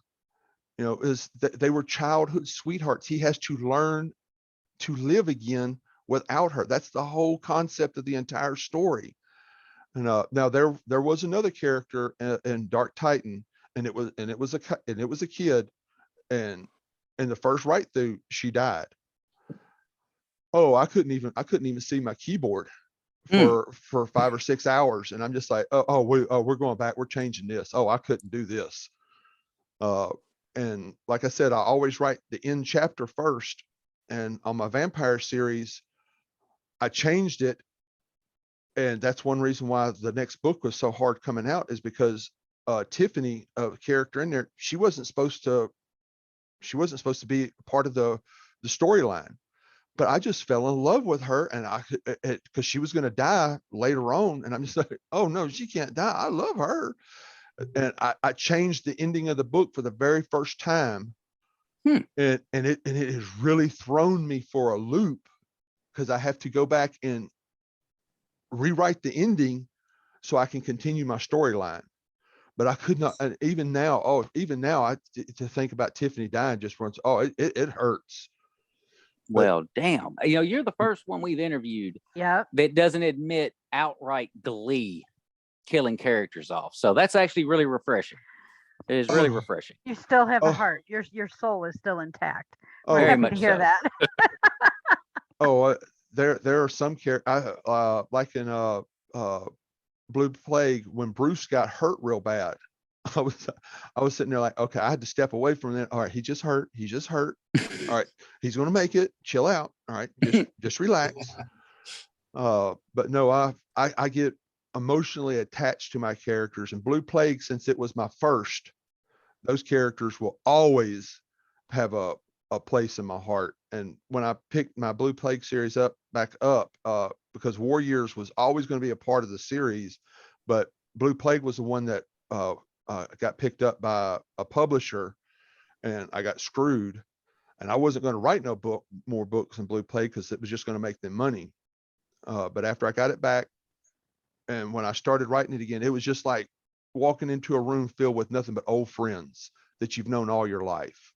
[SPEAKER 3] They were childhood sweethearts. He has to learn to live again without her. That's the whole concept of the entire story. And now there was another character in Dark Titan, and it was a kid, and in the first write through, she died. Oh, I couldn't even see my keyboard for 5 or 6 hours, and I'm just like, we're going back, we're changing this. Oh, I couldn't do this. And like I said, I always write the end chapter first. And on my vampire series, I changed it. And that's one reason why the next book was so hard coming out, is because Tiffany, a character in there, she wasn't supposed to be part of the storyline. But I just fell in love with her, and because she was going to die later on, and I'm just like, oh no, she can't die. I love her. And I changed the ending of the book for the very first time. And it has really thrown me for a loop, because I have to go back and rewrite the ending so I can continue my storyline. But I could not, and even now, to think about Tiffany dying just once, it hurts.
[SPEAKER 1] Well, damn. You're the first one we've interviewed
[SPEAKER 5] Yep.
[SPEAKER 1] that doesn't admit outright glee killing characters off. So that's actually really refreshing. It is really refreshing.
[SPEAKER 5] You still have a
[SPEAKER 3] Oh.
[SPEAKER 5] heart. Your soul is still intact.
[SPEAKER 3] Oh,
[SPEAKER 5] We're
[SPEAKER 1] Very
[SPEAKER 5] happy
[SPEAKER 1] much
[SPEAKER 5] to hear
[SPEAKER 1] so.
[SPEAKER 5] that.
[SPEAKER 3] There are some characters, like in Blue Plague, when Bruce got hurt real bad. I was sitting there like, okay, I had to step away from that. All right, he just hurt. All right, he's gonna make it. Chill out. All right, just relax. But no, I get emotionally attached to my characters. And Blue Plague, since it was my first, those characters will always have a place in my heart. And when I picked my Blue Plague series back up, because War Years was always going to be a part of the series, but Blue Plague was the one that got picked up by a publisher, and I got screwed. And I wasn't going to write more books in Blue Plague, because it was just going to make them money. But after I got it back, and when I started writing it again, it was just like walking into a room filled with nothing but old friends that you've known all your life.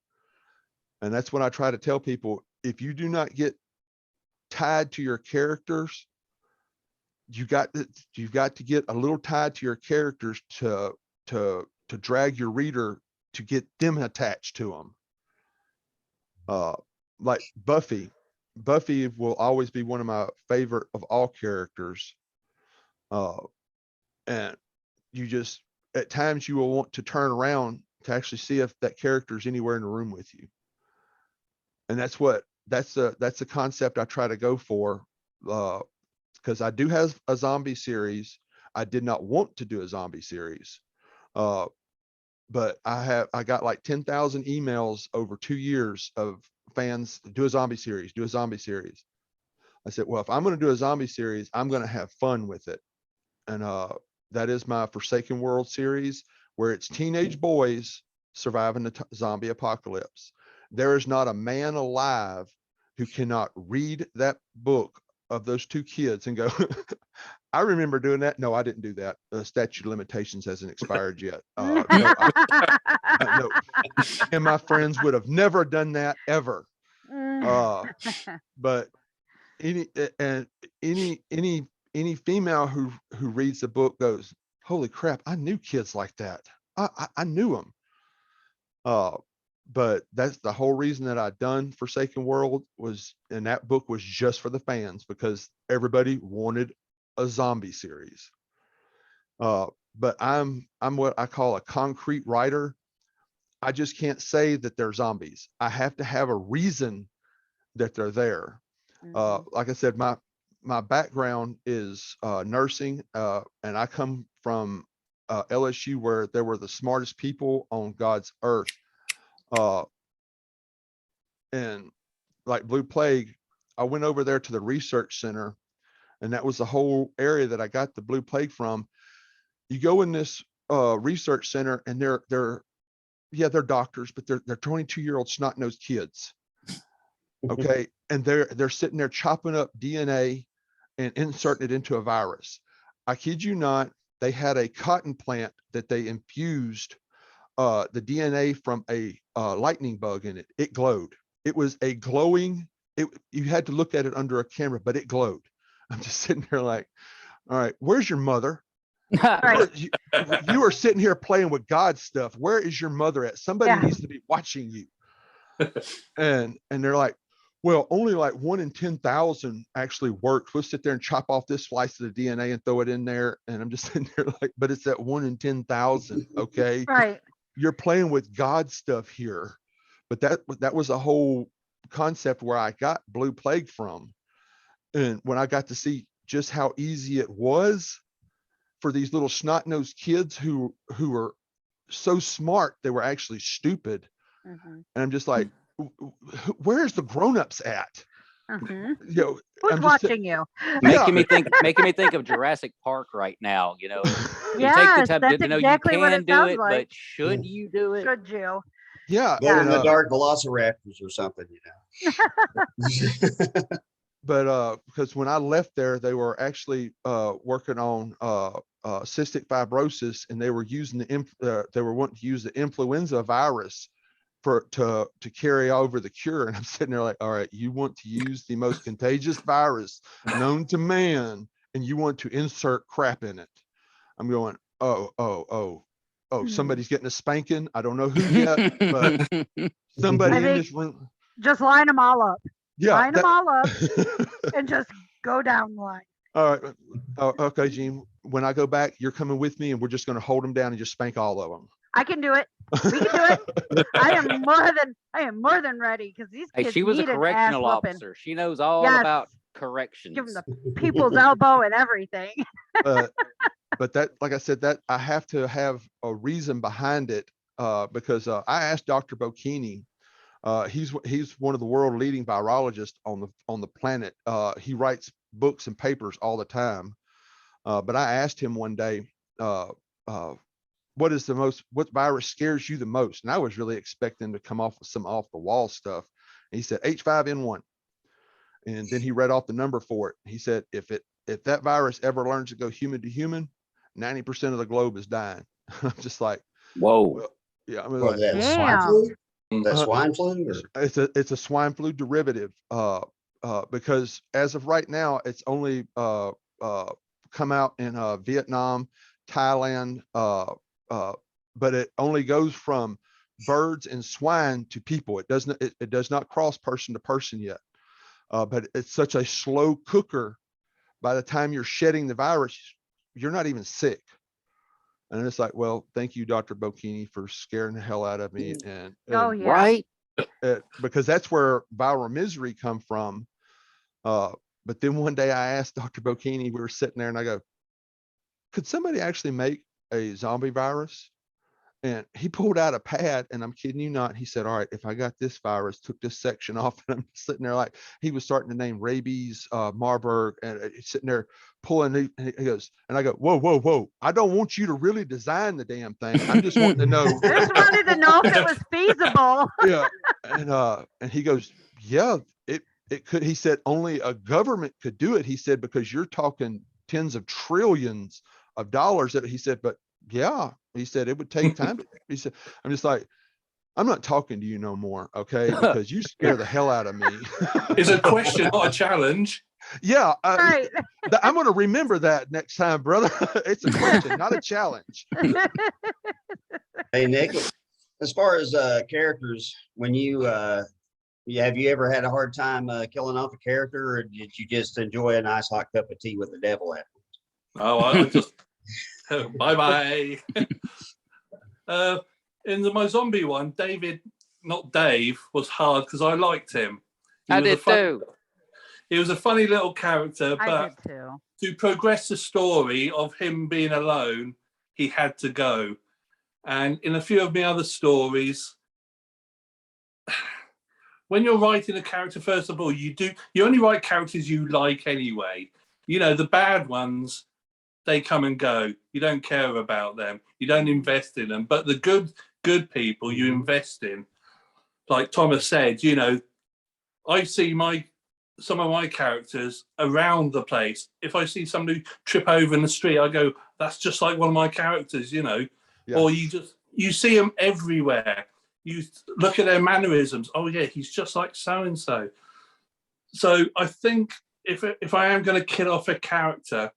[SPEAKER 3] And that's what I try to tell people. If you do not get tied to your characters, you've got to get a little tied to your characters to drag your reader to get them attached to them. Like Buffy will always be one of my favorite of all characters. And you just, at times you will want to turn around to actually see if that character is anywhere in the room with you. And that's the concept I try to go for, because I do have a zombie series. I did not want to do a zombie series, but I got like 10,000 emails over 2 years of fans, do a zombie series. I said, well, if I'm going to do a zombie series, I'm going to have fun with it. And that is my Forsaken World series, where it's teenage boys surviving the zombie apocalypse. There is not a man alive who cannot read that book of those 2 kids and go, I remember doing that. No, I didn't do that. The statute of limitations hasn't expired yet. No, and my friends would have never done that ever. But any and any female who reads the book goes, holy crap, I knew kids like that. I knew them. But that's the whole reason that I done Forsaken World was, and that book was just for the fans because everybody wanted a zombie series. But I'm what I call a concrete writer. I just can't say that they're zombies. I have to have a reason that they're there. Like I said, my background is nursing, and I come from LSU, where there were the smartest people on God's earth. And like Blue Plague, I went over there to the research center, and that was the whole area that I got the Blue Plague from. You go in this research center, and they're doctors, but they're 22-year-old snot-nosed kids. Okay, and they're sitting there chopping up DNA and inserting it into a virus. I kid you not, they had a cotton plant that they infused the DNA from a lightning bug in it. It glowed. It was a glowing, you had to look at it under a camera, but it glowed. I'm just sitting there like, all right, where's your mother?
[SPEAKER 5] Right.
[SPEAKER 3] You are sitting here playing with God's stuff. Where is your mother at? Somebody needs to be watching you. And they're like, well, only like 1 in 10,000 actually works. We'll sit there and chop off this slice of the DNA and throw it in there. And I'm just sitting there like, but it's that 1 in 10,000. Okay.
[SPEAKER 5] Right.
[SPEAKER 3] You're playing with God's stuff here. But that was a whole concept where I got Blue Plague from. And when I got to see just how easy it was for these little snot-nosed kids who were so smart, they were actually stupid. And I'm just like, where's the grown-ups at? You know,
[SPEAKER 5] who's watching you?
[SPEAKER 1] Making me think of Jurassic Park right now. You know, you
[SPEAKER 5] Yes,
[SPEAKER 1] take the time
[SPEAKER 5] that's
[SPEAKER 1] to know
[SPEAKER 5] exactly
[SPEAKER 1] you
[SPEAKER 5] what
[SPEAKER 1] can
[SPEAKER 5] it
[SPEAKER 1] do
[SPEAKER 5] sounds
[SPEAKER 1] it,
[SPEAKER 5] like.
[SPEAKER 1] but should you do it?
[SPEAKER 5] Should you?
[SPEAKER 3] Yeah.
[SPEAKER 6] Go in the dark velociraptors or something, you know.
[SPEAKER 3] But because when I left there, they were actually working on cystic fibrosis, and they were using they were wanting to use the influenza virus to carry over the cure. And I'm sitting there like, all right, you want to use the most contagious virus known to man, and you want to insert crap in it. I'm going, oh, somebody's getting a spanking. I don't know who yet, but somebody in this room.
[SPEAKER 5] Just line them all up.
[SPEAKER 3] Yeah.
[SPEAKER 5] Line them all up and just go down the line.
[SPEAKER 3] All right. Okay, Gene. When I go back, you're coming with me, and we're just going to hold them down and just spank all of them.
[SPEAKER 5] I can do it. We can do it. I am more than ready, because these kids
[SPEAKER 1] she was a
[SPEAKER 5] need an
[SPEAKER 1] correctional
[SPEAKER 5] ass whooping.
[SPEAKER 1] officer. She knows all about corrections.
[SPEAKER 5] Give them the people's elbow and everything.
[SPEAKER 3] But that, like I said, that I have to have a reason behind it, because I asked Dr. Bocchini. He's one of the world leading virologists on the planet. He writes books and papers all the time. But I asked him one day, what virus scares you the most? And I was really expecting to come off with some off the wall stuff. And he said H5N1. And then he read off the number for it. He said, if that virus ever learns to go human to human, 90% of the globe is dying. I'm just like,
[SPEAKER 1] whoa.
[SPEAKER 3] Well, yeah. I mean, like,
[SPEAKER 6] that swine flu? That swine flu?
[SPEAKER 3] It's a swine flu derivative. Because as of right now, it's only come out in Vietnam, Thailand, but it only goes from birds and swine to people. It does not cross person to person yet. But it's such a slow cooker. By the time you're shedding the virus, you're not even sick. And it's like, well, thank you, Dr. Bocchini, for scaring the hell out of me. And
[SPEAKER 1] right,
[SPEAKER 3] because that's where viral misery come from. But then one day I asked Dr. Bocchini, we were sitting there, and I go, could somebody actually make a zombie virus? And he pulled out a pad, and I'm kidding you not. He said, all right, if I got this virus, took this section off, and I'm sitting there like, he was starting to name rabies, Marburg, and sitting there pulling, and he goes, and I go, whoa. I don't want you to really design the damn thing. I'm just wanting to know.
[SPEAKER 5] I just wanted to know if it was feasible.
[SPEAKER 3] Yeah. And he goes, yeah, it could. He said, only a government could do it. He said, because you're talking tens of trillions of dollars. That he said, but yeah, he said it would take time. He said, I'm just like, I'm not talking to you no more, okay? Because you scare the hell out of me.
[SPEAKER 2] It's a question, not a challenge.
[SPEAKER 3] Yeah,
[SPEAKER 5] Right.
[SPEAKER 3] I'm going to remember that next time, brother. It's a question, not a challenge.
[SPEAKER 6] Hey, Nick, as far as characters, when have you ever had a hard time killing off a character, or did you just enjoy a nice hot cup of tea with the devil after?
[SPEAKER 2] Oh, I just bye. In my zombie one, David, not Dave, was hard because I liked him.
[SPEAKER 1] I did too.
[SPEAKER 2] He was a funny little character,
[SPEAKER 5] I
[SPEAKER 2] but
[SPEAKER 5] did too.
[SPEAKER 2] to progress the story of him being alone, he had to go. And in a few of my other stories, when you're writing a character, first of all, you only write characters you like anyway. You know, the bad ones, they come and go. You don't care about them. You don't invest in them. But the good people you invest in. Like Thomas said, you know, I see some of my characters around the place. If I see somebody trip over in the street, I go, that's just like one of my characters, you know.
[SPEAKER 3] Yeah.
[SPEAKER 2] Or you see them everywhere. You look at their mannerisms. Oh yeah, he's just like so and so. So I think if I am going to kill off a character,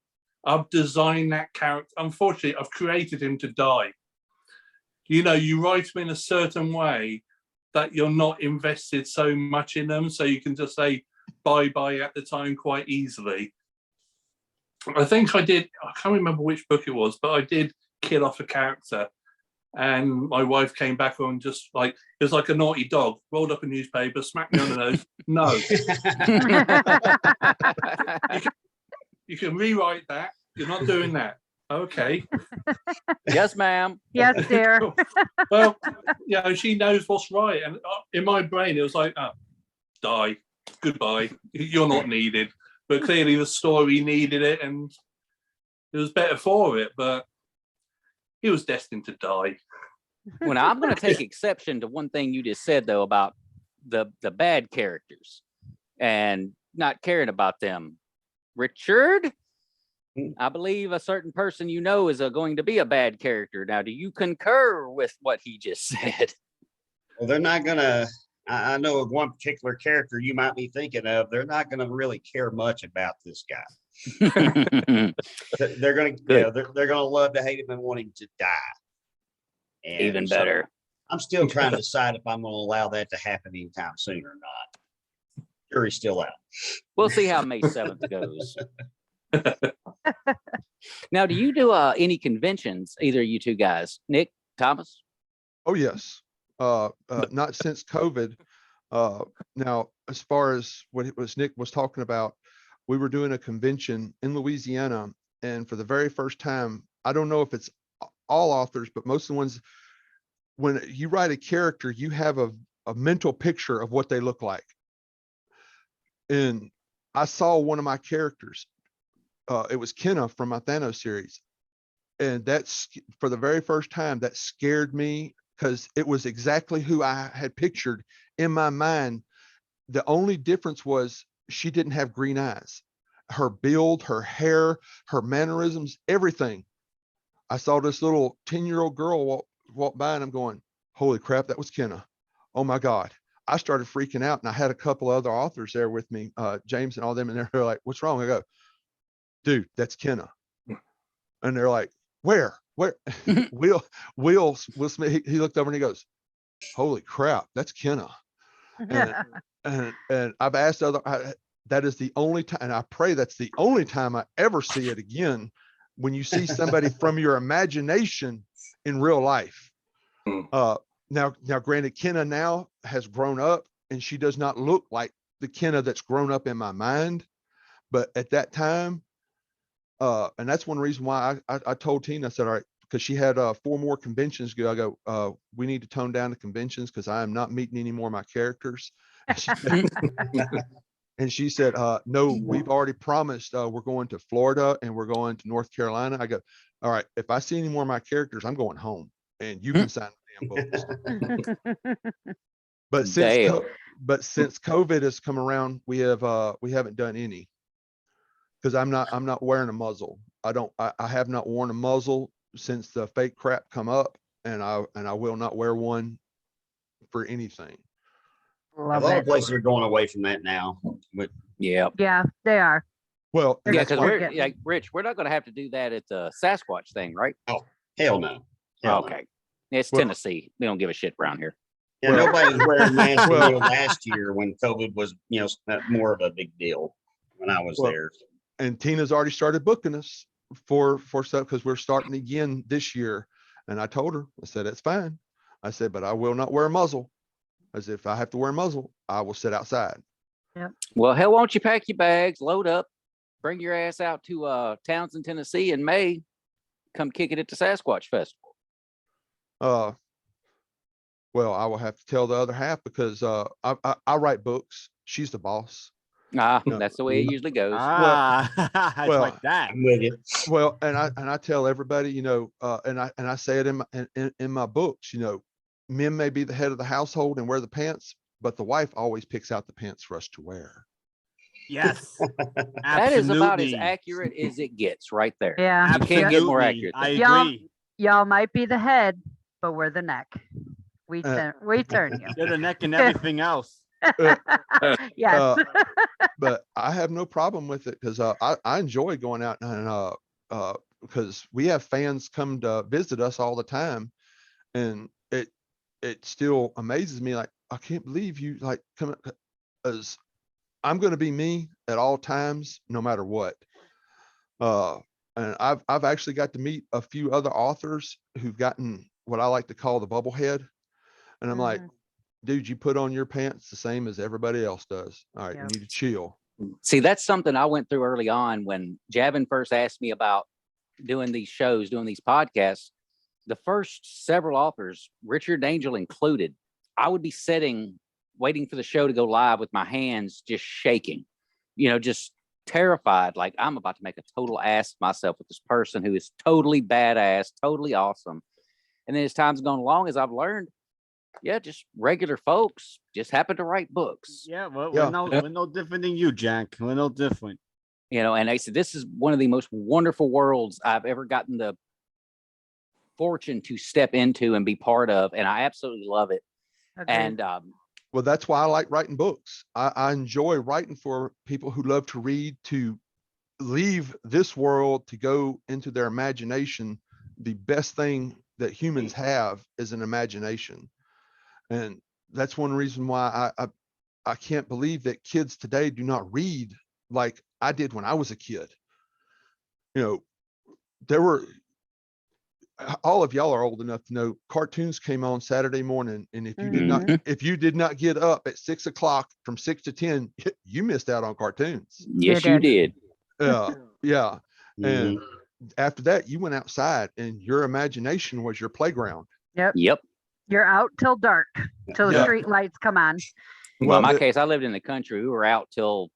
[SPEAKER 2] I've designed that character. Unfortunately, I've created him to die. You know, you write him in a certain way that you're not invested so much in them, so you can just say bye-bye at the time quite easily. I think I can't remember which book it was, but I did kill off a character. And my wife came back on just like, it was like a naughty dog, rolled up a newspaper, smacked me on the nose. No. You can rewrite that. You're not doing that. Okay.
[SPEAKER 1] Yes, ma'am.
[SPEAKER 5] Yes, dear.
[SPEAKER 2] Well, you know, she knows what's right. And in my brain, it was like, oh, die. Goodbye. You're not needed. But clearly the story needed it and it was better for it. But he was destined to die.
[SPEAKER 1] Well, now I'm going to take exception to one thing you just said, though, about the bad characters and not caring about them. Richard, I believe a certain person you know is going to be a bad character. Now, do you concur with what he just said?
[SPEAKER 6] Well, they're not gonna. I know of one particular character you might be thinking of. They're not gonna really care much about this guy. They're gonna, they're gonna love to hate him and want him to die. And
[SPEAKER 1] Even better.
[SPEAKER 6] I'm still trying to decide if I'm gonna allow that to happen anytime soon or not. Jury's still out.
[SPEAKER 1] We'll see how May 7th goes. Now, do you do any conventions, either of you two guys? Nick, Thomas?
[SPEAKER 3] Oh, yes. Not since COVID. Now, as far as what it was Nick was talking about, we were doing a convention in Louisiana, and for the very first time, I don't know if it's all authors, but most of the ones, when you write a character, you have a mental picture of what they look like. And I saw one of my characters. It was Kenna from my Thanos series. And that's, for the very first time, that scared me because it was exactly who I had pictured in my mind. The only difference was she didn't have green eyes. Her build, her hair, her mannerisms, everything. I saw this little 10-year-old girl walk by and I'm going, holy crap, that was Kenna. Oh my God. I started freaking out, and I had a couple other authors there with me, James and all them, and they're like, what's wrong? I go, dude, that's Kenna. And they're like, where? Will Smith, he looked over and he goes, holy crap, that's Kenna. And I've asked that is the only time, and I pray that's the only time I ever see it again, when you see somebody from your imagination in real life. Now, granted, Kenna now has grown up, and she does not look like the Kenna that's grown up in my mind. But at that time, and that's one reason why I told Tina, I said, all right, because she had 4 more conventions to go. I go, we need to tone down the conventions because I am not meeting any more of my characters. And she said, no, we've already promised we're going to Florida and we're going to North Carolina. I go, all right, if I see any more of my characters, I'm going home, and you can sign the damn books. But since COVID has come around, we haven't done any, because I'm not wearing a muzzle. I have not worn a muzzle since the fake crap come up, and I will not wear one for anything.
[SPEAKER 6] A
[SPEAKER 5] Love
[SPEAKER 6] lot
[SPEAKER 5] it.
[SPEAKER 6] of places are going away from that now. But
[SPEAKER 1] Yeah.
[SPEAKER 5] Yeah, they are.
[SPEAKER 3] Well, and
[SPEAKER 1] Yeah,
[SPEAKER 3] that's
[SPEAKER 1] because
[SPEAKER 3] why-
[SPEAKER 1] we're
[SPEAKER 5] getting-
[SPEAKER 1] like Rich, we're not going to have to do that at the Sasquatch thing, right?
[SPEAKER 6] hell no. Hell no.
[SPEAKER 1] Okay. It's
[SPEAKER 3] Well-
[SPEAKER 1] Tennessee. We don't give a shit around here.
[SPEAKER 6] Yeah,
[SPEAKER 3] Well-
[SPEAKER 6] nobody was wearing masks
[SPEAKER 3] Well-
[SPEAKER 6] last year when COVID was, more of a big deal when I was
[SPEAKER 3] Well,
[SPEAKER 6] there.
[SPEAKER 3] and Tina's already started booking us for stuff because we're starting again this year. And I told her, I said, it's fine. I said, but I will not wear a muzzle. As if I have to wear a muzzle, I will sit outside.
[SPEAKER 1] Well, hell, why don't you pack your bags, load up, bring your ass out to Townsend, Tennessee in May, come kick it at the Sasquatch Festival.
[SPEAKER 3] Well, I will have to tell the other half because I write books. She's the boss.
[SPEAKER 1] Ah,
[SPEAKER 3] No.
[SPEAKER 1] that's the way it usually goes.
[SPEAKER 4] It's
[SPEAKER 3] well,
[SPEAKER 4] like that.
[SPEAKER 6] I'm with you.
[SPEAKER 3] Well, and I tell everybody, and I say it in my books, men may be the head of the household and wear the pants, but the wife always picks out the pants for us to wear.
[SPEAKER 4] Yes.
[SPEAKER 1] That is about as
[SPEAKER 4] Absolutely.
[SPEAKER 1] accurate as it gets right there.
[SPEAKER 5] Yeah.
[SPEAKER 1] You can't get more
[SPEAKER 4] Absolutely.
[SPEAKER 1] accurate
[SPEAKER 4] I
[SPEAKER 1] than
[SPEAKER 5] Yeah.
[SPEAKER 4] agree.
[SPEAKER 5] Y'all might be the head, but we're the neck. We
[SPEAKER 3] Uh,
[SPEAKER 5] turn you.
[SPEAKER 4] You're the neck and everything else.
[SPEAKER 5] Yes.
[SPEAKER 3] But I have no problem with it because I enjoy going out and because we have fans come to visit us all the time, and it still amazes me. Like, I can't believe you like come as I'm going to be me at all times, no matter what. And I've actually got to meet a few other authors who've gotten what I like to call the bubble head, and I'm like, dude, you put on your pants the same as everybody else does. All right,
[SPEAKER 5] Yep.
[SPEAKER 3] you need to chill.
[SPEAKER 1] See, that's something I went through early on when Javin first asked me about doing these shows, doing these podcasts. The first several authors, Richard Angel included, I would be sitting, waiting for the show to go live with my hands just shaking, just terrified, like I'm about to make a total ass of myself with this person who is totally badass, totally awesome. And then as time's gone along, as I've learned, yeah, just regular folks just happen to write books.
[SPEAKER 4] Yeah, well,
[SPEAKER 3] Yeah.
[SPEAKER 4] we're no different than you, Jack. We're no different.
[SPEAKER 1] And they said, this is one of the most wonderful worlds I've ever gotten the fortune to step into and be part of. And I absolutely love it.
[SPEAKER 5] Agreed.
[SPEAKER 1] And
[SPEAKER 3] Well, that's why I like writing books. I enjoy writing for people who love to read, to leave this world, to go into their imagination. The best thing that humans have is an imagination. And that's one reason why I can't believe that kids today do not read like I did when I was a kid. There were, all of y'all are old enough to know, cartoons came on Saturday morning, and if you did not get up at 6 o'clock from 6 to 10, you missed out on cartoons.
[SPEAKER 1] yes, you did.
[SPEAKER 3] Yeah. And
[SPEAKER 6] Mhm.
[SPEAKER 3] after that, you went outside, and your imagination was your playground.
[SPEAKER 5] Yep.
[SPEAKER 1] Yep.
[SPEAKER 5] You're out till dark, till the
[SPEAKER 3] Yeah.
[SPEAKER 5] street lights come on.
[SPEAKER 1] Well, in my
[SPEAKER 3] the-
[SPEAKER 1] case, I lived in the country. We were out till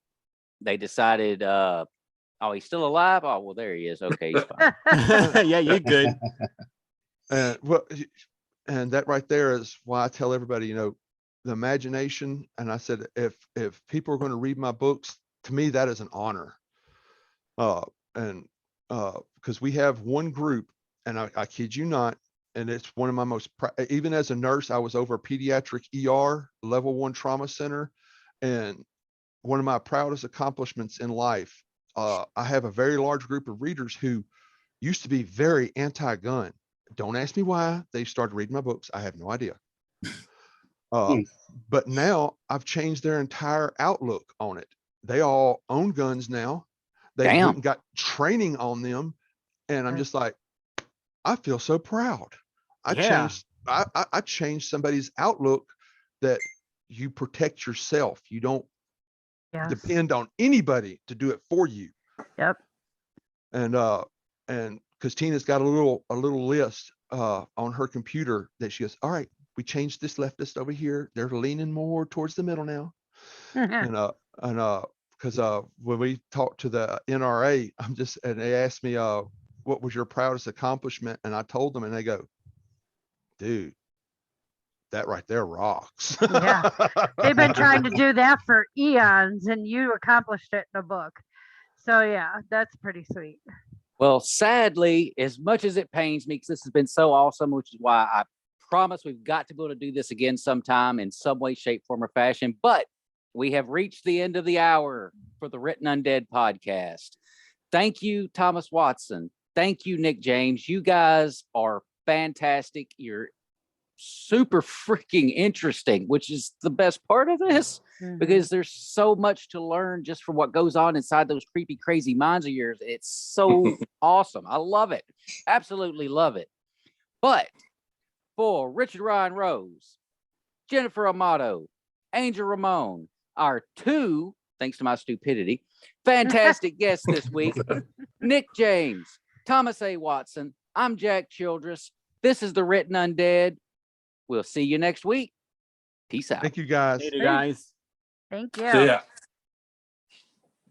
[SPEAKER 1] they decided, oh, he's still alive. Oh, well, there he is. Okay, he's fine.
[SPEAKER 4] Yeah, you're good.
[SPEAKER 3] And that right there is why I tell everybody, the imagination. And I said, if people are going to read my books, to me, that is an honor. Because we have one group, and I kid you not, and it's one of my most, even as a nurse, I was over a pediatric ER, level 1 trauma center. And one of my proudest accomplishments in life, I have a very large group of readers who used to be very anti-gun. Don't ask me why they started reading my books. I have no idea. But now I've changed their entire outlook on it. They all own guns now. They
[SPEAKER 1] Damn.
[SPEAKER 3] went and got training on them. And I'm just like, I feel so proud.
[SPEAKER 4] Yeah.
[SPEAKER 3] I changed somebody's outlook that you protect yourself. You don't
[SPEAKER 5] Yes.
[SPEAKER 3] depend on anybody to do it for you.
[SPEAKER 5] Yep.
[SPEAKER 3] And because Tina's got a little list on her computer that she goes, all right, we changed this leftist over here. They're leaning more towards the middle now. And because when we talked to the NRA, and they asked me what was your proudest accomplishment, and I told them, and they go, dude, that right there rocks.
[SPEAKER 5] Yeah. They've been trying to do that for eons, and you accomplished it in a book. So yeah, that's pretty sweet.
[SPEAKER 1] Well, sadly, as much as it pains me, because this has been so awesome, which is why I promise we've got to be able to do this again sometime in some way, shape, form, or fashion. But we have reached the end of the hour for the Written Undead podcast. Thank you, Thomas Watson. Thank you, Nick James. You guys are fantastic. You're super freaking interesting, which is the best part of this, because there's so much to learn just from what goes on inside those creepy, crazy minds of yours. It's so awesome. I love it. Absolutely love it. But for Richard Ryan Rose, Jennifer Amato, Angel Ramon, our two, thanks to my stupidity, fantastic guests this week, Nick James, Thomas A. Watson, I'm Jack Childress. This is the Written Undead. We'll see you next week. Peace out.
[SPEAKER 3] Thank you guys.
[SPEAKER 4] Later, guys.
[SPEAKER 5] Thank you.
[SPEAKER 2] So yeah.